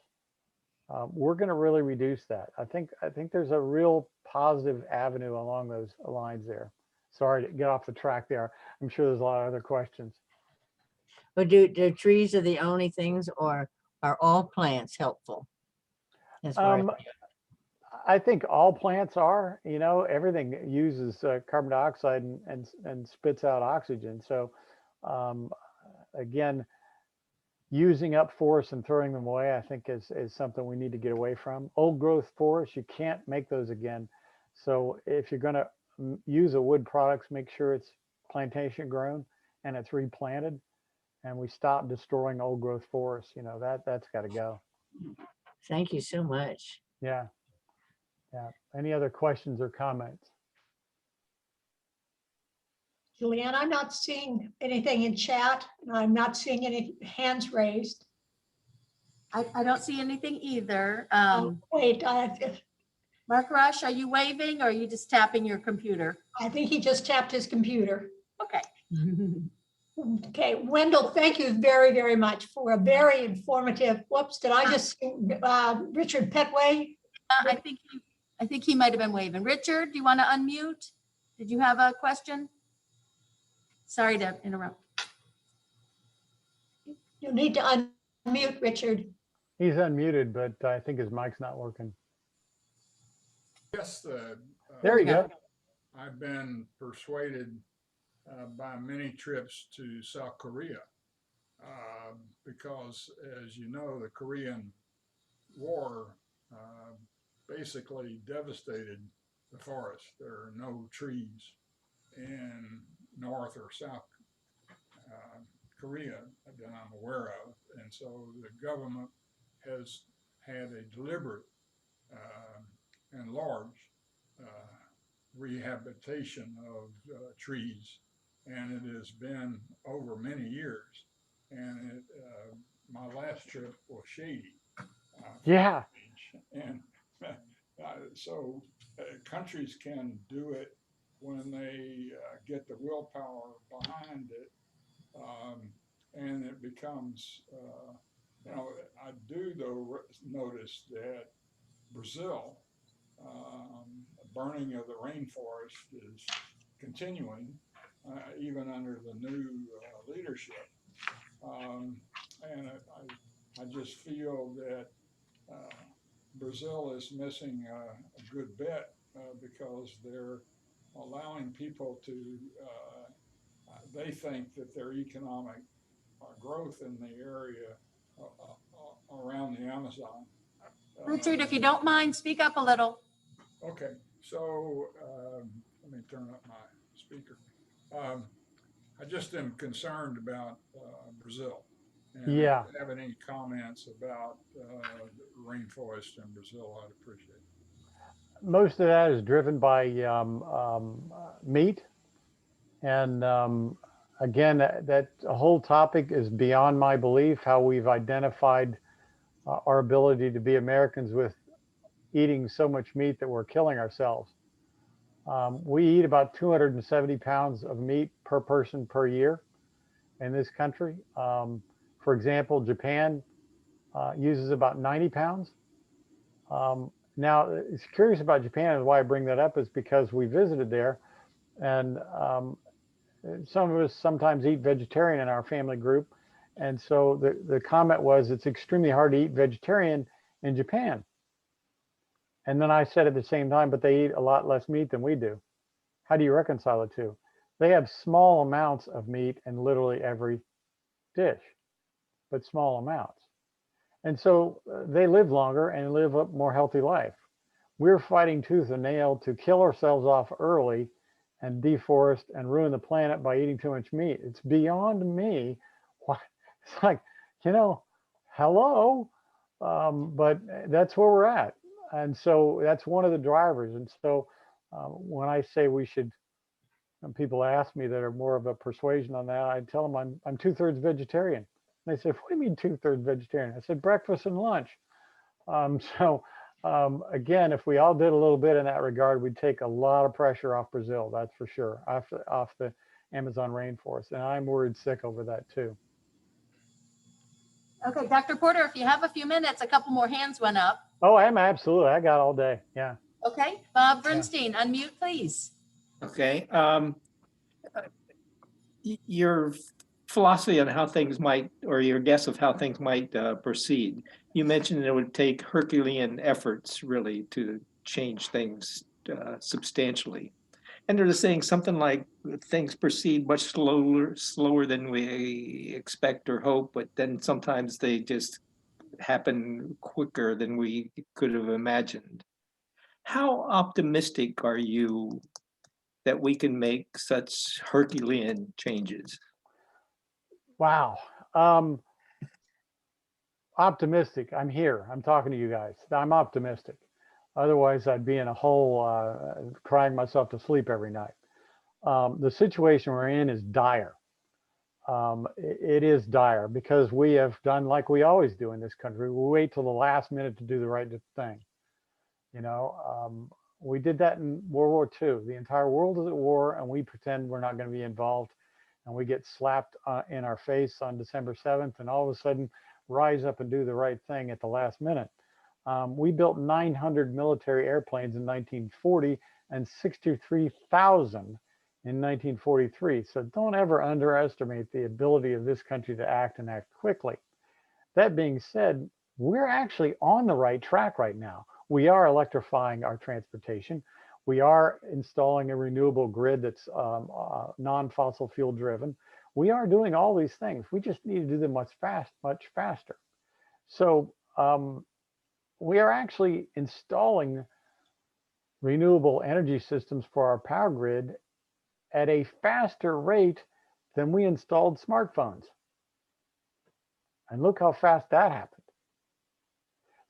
we're going to really reduce that. I think there's a real positive avenue along those lines there. Sorry to get off the track there. I'm sure there's a lot of other questions. But do trees are the only things, or are all plants helpful? As far as I think all plants are, everything uses carbon dioxide and spits out oxygen. So again, using up forests and throwing them away, I think is something we need to get away from. Old growth forests, you can't make those again. So if you're going to use a wood products, make sure it's plantation grown and it's replanted, and we stop destroying old growth forests. That's got to go. Thank you so much. Yeah. Yeah. Any other questions or comments? Julianne, I'm not seeing anything in chat, and I'm not seeing any hands raised. I don't see anything either. Wait, Mark Rush, are you waving or are you just tapping your computer? I think he just tapped his computer. Okay. Okay, Wendell, thank you very, very much for a very informative, whoops, did I just, Richard Petway? I think he might have been waving. Richard, do you want to unmute? Did you have a question? Sorry to interrupt. You need to unmute, Richard. He's unmuted, but I think his mic's not working. Yes, There you go. I've been persuaded by many trips to South Korea because, as you know, the Korean War basically devastated the forest. There are no trees in North or South Korea that I'm aware of, and so the government has had a deliberate and large rehabilitation of trees, and it has been over many years. And my last trip was shady. Yeah. And so countries can do it when they get the willpower behind it, and it becomes, I do though notice that Brazil, burning of the rainforest is continuing, even under the new leadership. And I just feel that Brazil is missing a good bet because they're allowing people to, they think that their economic growth in the area around the Amazon. Richard, if you don't mind, speak up a little. Okay, so let me turn up my speaker. I just am concerned about Brazil. And Yeah. if you have any comments about rainforest in Brazil, I'd appreciate it. Most of that is driven by meat. And Again, that whole topic is beyond my belief, how we've identified our ability to be Americans with eating so much meat that we're killing ourselves. We eat about 270 pounds of meat per person per year in this country. For example, Japan uses about 90 pounds. Now, it's curious about Japan, and why I bring that up is because we visited there, and some of us sometimes eat vegetarian in our family group. And so the comment was, it's extremely hard to eat vegetarian in Japan. And then I said at the same time, but they eat a lot less meat than we do. How do you reconcile the two? They have small amounts of meat in literally every dish, but small amounts. And so they live longer and live a more healthy life. We're fighting tooth and nail to kill ourselves off early and deforest and ruin the planet by eating too much meat. It's beyond me. It's like, hello, but that's where we're at. And so that's one of the drivers. And so when I say we should, and people ask me that are more of a persuasion on that, I tell them I'm 2/3 vegetarian. And they say, what do you mean 2/3 vegetarian? I said, breakfast and lunch. Again, if we all did a little bit in that regard, we'd take a lot of pressure off Brazil, that's for sure, off the Amazon rainforest. And I'm worried sick over that too. Okay, Dr. Porter, if you have a few minutes, a couple more hands went up. Oh, I am absolutely. I got all day. Yeah. Okay, Bob Bernstein, unmute, please. Okay. Your philosophy on how things might, or your guess of how things might proceed. You mentioned it would take Herculean efforts really to change things substantially. And they're saying something like things proceed much slower than we expect or hope, but then sometimes they just happen quicker than we could have imagined. How optimistic are you that we can make such Herculean changes? Wow. Optimistic. I'm here. I'm talking to you guys. I'm optimistic. Otherwise, I'd be in a hole crying myself to sleep every night. The situation we're in is dire. It is dire because we have done like we always do in this country. We wait till the last minute to do the right thing. We did that in World War II. The entire world is at war, and we pretend we're not going to be involved. And we get slapped in our face on December 7th, and all of a sudden rise up and do the right thing at the last minute. We built 900 military airplanes in 1940 and 63,000 in 1943. So don't ever underestimate the ability of this country to act and act quickly. That being said, we're actually on the right track right now. We are electrifying our transportation. We are installing a renewable grid that's non-fossil fuel driven. We are doing all these things. We just need to do them much faster. So we are actually installing renewable energy systems for our power grid at a faster rate than we installed smartphones. And look how fast that happened.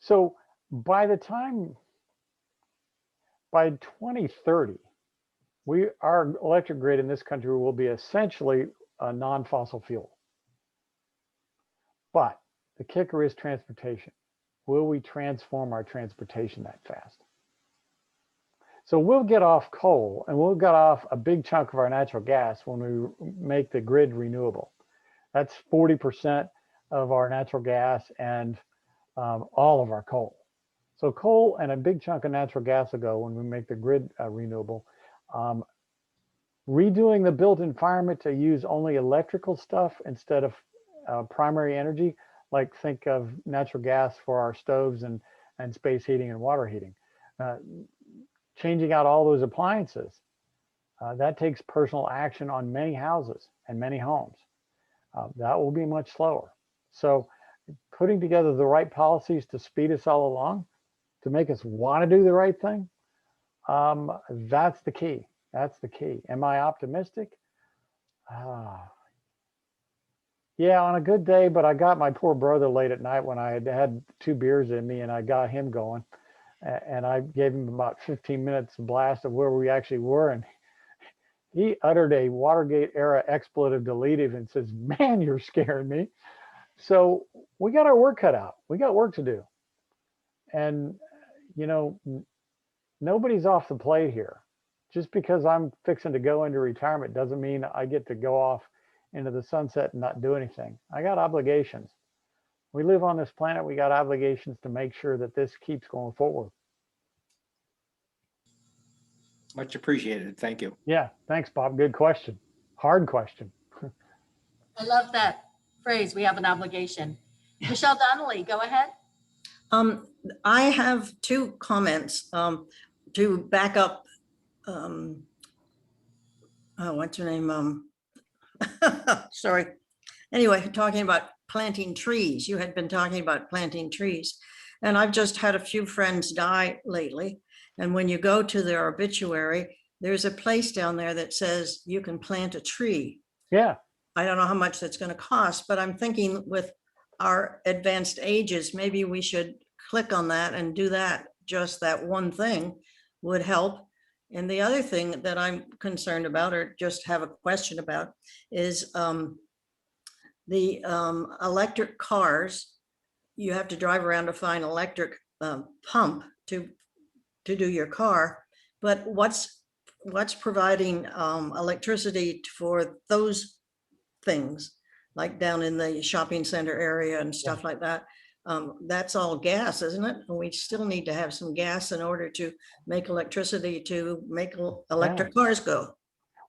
So by 2030, our electric grid in this country will be essentially a non-fossil fuel. But the kicker is transportation. Will we transform our transportation that fast? So we'll get off coal and we'll get off a big chunk of our natural gas when we make the grid renewable. That's 40% of our natural gas and all of our coal. So coal and a big chunk of natural gas will go when we make the grid renewable. Redoing the built environment to use only electrical stuff instead of primary energy, like think of natural gas for our stoves and space heating and water heating. Changing out all those appliances, that takes personal action on many houses and many homes. That will be much slower. So putting together the right policies to speed us all along, to make us want to do the right thing, that's the key. That's the key. Am I optimistic? Yeah, on a good day, but I got my poor brother late at night when I had 2 beers in me and I got him going. And I gave him about 15 minutes blast of where we actually were. And he uttered a Watergate era expletive deletive and says, "Man, you're scaring me." So we got our work cut out. We got work to do. And, you know, nobody's off the plate here. Just because I'm fixing to go into retirement doesn't mean I get to go off into the sunset and not do anything. I got obligations. We live on this planet. We got obligations to make sure that this keeps going forward. Much appreciated. Thank you. Yeah. Thanks, Bob. Good question. Hard question. I love that phrase, we have an obligation. Michelle Donnelly, go ahead. I have two comments to back up. What's her name? Sorry. Anyway, talking about planting trees. You had been talking about planting trees. And I've just had a few friends die lately. And when you go to their obituary, there's a place down there that says you can plant a tree. Yeah. I don't know how much that's going to cost, but I'm thinking with our advanced ages, maybe we should click on that and do that. Just that one thing would help. And the other thing that I'm concerned about, or just have a question about, is the electric cars. You have to drive around to find an electric pump to do your car. But what's providing electricity for those things, like down in the shopping center area and stuff like that? That's all gas, isn't it? And we still need to have some gas in order to make electricity to make electric cars go.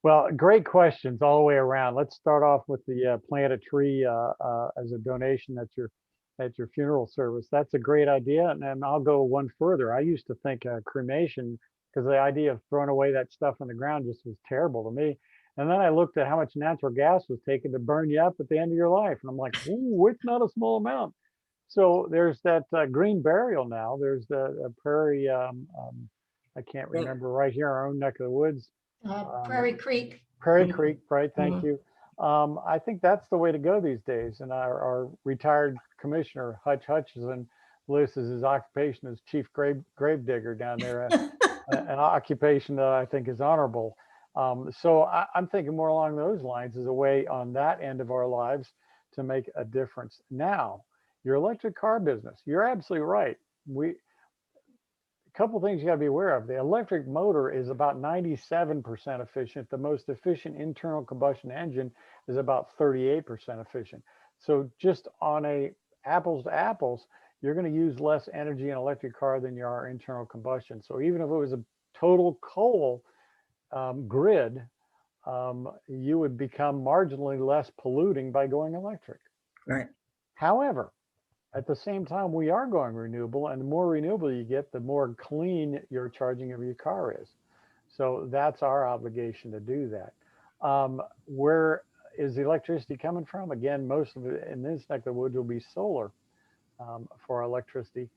Well, great questions all the way around. Let's start off with the plant a tree as a donation at your funeral service. That's a great idea, and I'll go one further. I used to think cremation, because the idea of throwing away that stuff on the ground just was terrible to me. And then I looked at how much natural gas was taken to burn you up at the end of your life, and I'm like, ooh, it's not a small amount. So there's that green burial now. There's the prairie. I can't remember, right here in our own neck of the woods. Prairie Creek. Prairie Creek, right? Thank you. I think that's the way to go these days. And our retired commissioner, Hutch Hutchison, lists his occupation as chief gravedigger down there, an occupation that I think is honorable. So I'm thinking more along those lines as a way on that end of our lives to make a difference. Now, your electric car business, you're absolutely right. A couple things you got to be aware of. The electric motor is about 97% efficient. The most efficient internal combustion engine is about 38% efficient. So just on a apples to apples, you're going to use less energy in an electric car than you are internal combustion. So even if it was a total coal grid, you would become marginally less polluting by going electric. Right. However, at the same time, we are going renewable, and the more renewable you get, the more clean your charging of your car is. So that's our obligation to do that. Where is the electricity coming from? Again, most of it in this neck of the woods will be solar for our electricity.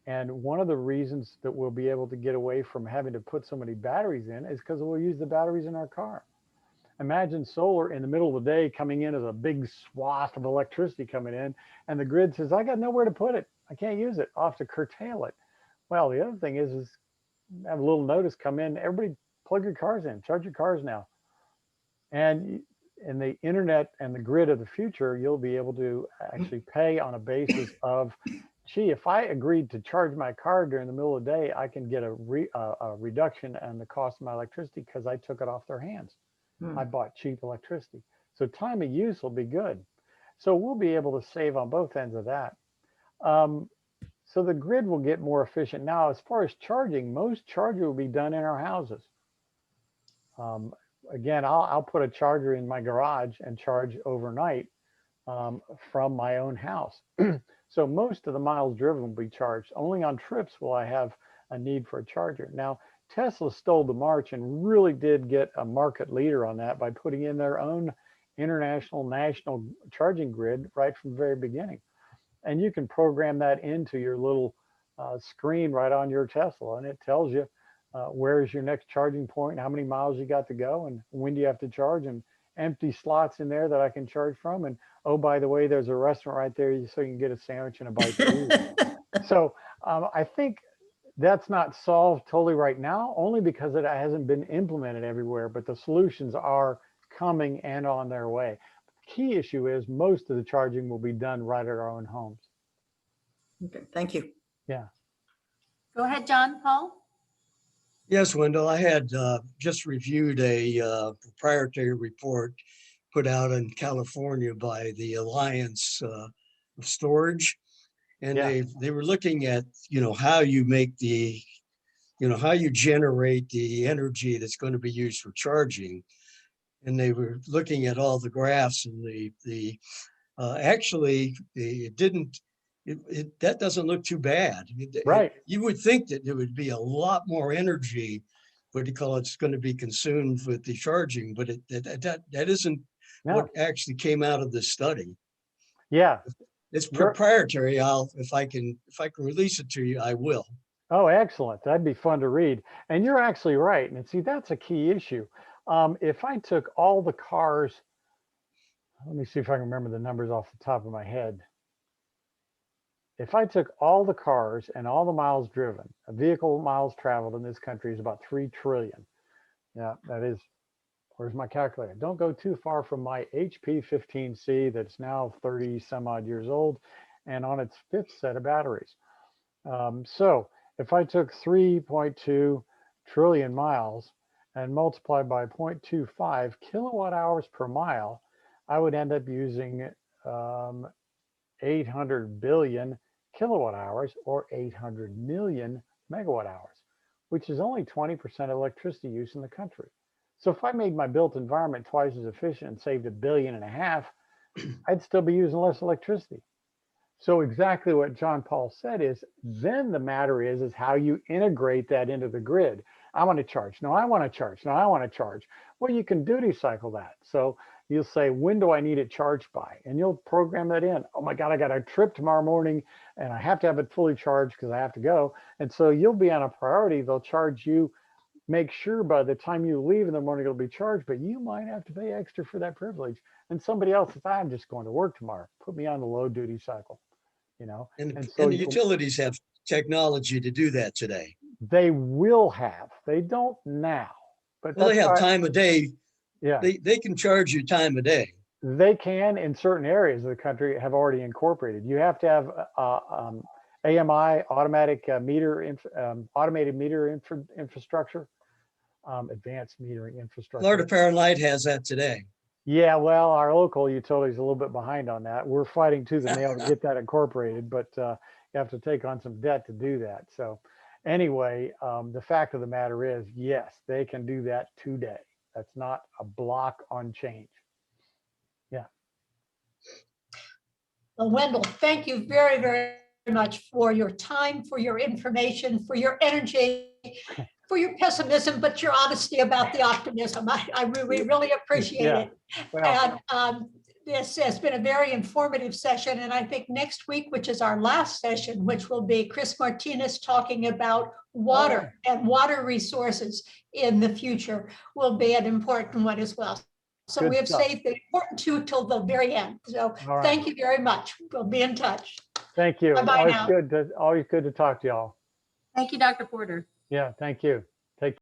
And one of the reasons that we'll be able to get away from having to put so many batteries in is because we'll use the batteries in our car. Imagine solar in the middle of the day coming in as a big swath of electricity coming in, and the grid says, I got nowhere to put it. I can't use it. I'll have to curtail it. Well, the other thing is have a little notice come in. Everybody plug your cars in, charge your cars now. And in the internet and the grid of the future, you'll be able to actually pay on a basis of, gee, if I agreed to charge my car during the middle of the day, I can get a reduction in the cost of my electricity because I took it off their hands. I bought cheap electricity. So time of use will be good. So we'll be able to save on both ends of that. So the grid will get more efficient. Now, as far as charging, most charging will be done in our houses. Again, I'll put a charger in my garage and charge overnight from my own house. So most of the miles driven will be charged. Only on trips will I have a need for a charger. Now, Tesla stole the march and really did get a market leader on that by putting in their own international national charging grid right from the very beginning. And you can program that into your little screen right on your Tesla, and it tells you where's your next charging point, how many miles you got to go, and when do you have to charge, and empty slots in there that I can charge from. And oh, by the way, there's a restaurant right there so you can get a sandwich and a bite to eat. So I think that's not solved totally right now, only because it hasn't been implemented everywhere, but the solutions are coming and on their way. The key issue is most of the charging will be done right at our own homes. Okay, thank you. Yeah. Go ahead, John Paul. Yes, Wendell, I had just reviewed a proprietary report put out in California by the Alliance of Storage. And Yeah. they were looking at, how you make the, how you generate the energy that's going to be used for charging. And they were looking at all the graphs, and that doesn't look too bad. Right. You would think that there would be a lot more energy, what do you call it, it's going to be consumed with the charging, but that isn't No. what actually came out of this study. Yeah. It's You're- proprietary. If I can release it to you, I will. Oh, excellent. That'd be fun to read. And you're actually right. And see, that's a key issue. If I took all the cars, let me see if I can remember the numbers off the top of my head. If I took all the cars and all the miles driven, a vehicle miles traveled in this country is about 3 trillion. Yeah, that is, where's my calculator? Don't go too far from my HP 15C that's now 30 some odd years old and on its 5th set of batteries. So if I took 3.2 trillion miles and multiplied by 0.25 kilowatt hours per mile, I would end up using 800 billion kilowatt hours or 800 million megawatt hours, which is only 20% electricity use in the country. So if I made my built environment twice as efficient and saved $1.5 billion, I'd still be using less electricity. So exactly what John Paul said is, then the matter is how you integrate that into the grid. I want to charge. No, I want to charge. No, I want to charge. Well, you can duty cycle that. So you'll say, when do I need it charged by? And you'll program that in. Oh my God, I got a trip tomorrow morning and I have to have it fully charged because I have to go. And so you'll be on a priority. They'll charge you. Make sure by the time you leave in the morning, it'll be charged, but you might have to pay extra for that privilege. And somebody else says, I'm just going to work tomorrow. Put me on the low duty cycle, And so the utilities have technology to do that today. they will have, they don't now, but Well, they that's have why- time of day. Yeah, They can charge you time of day. they can in certain areas of the country have already incorporated. You have to have AMI, automated meter infrastructure, advanced metering infrastructure. Florida Power and Light has that today. Yeah, well, our local utility is a little bit behind on that. We're fighting tooth and nail to get that incorporated, but you have to take on some debt to do that. So anyway, the fact of the matter is, yes, they can do that today. That's not a block on change. Yeah. Well, Wendell, thank you very, very much for your time, for your information, for your energy, for your pessimism, but your honesty about the optimism. We really appreciate Yeah. it. Well, And this has been a very informative session. And I think next week, which is our last session, which will be Chris Martinez talking about water and water resources in the future, will be an important one as well. So Good we have stuff. saved the important two till the very end. So all right. thank you very much. We'll be in touch. Thank you. Bye-bye now. Always good to talk to y'all. Thank you, Dr. Porter. Yeah, thank you.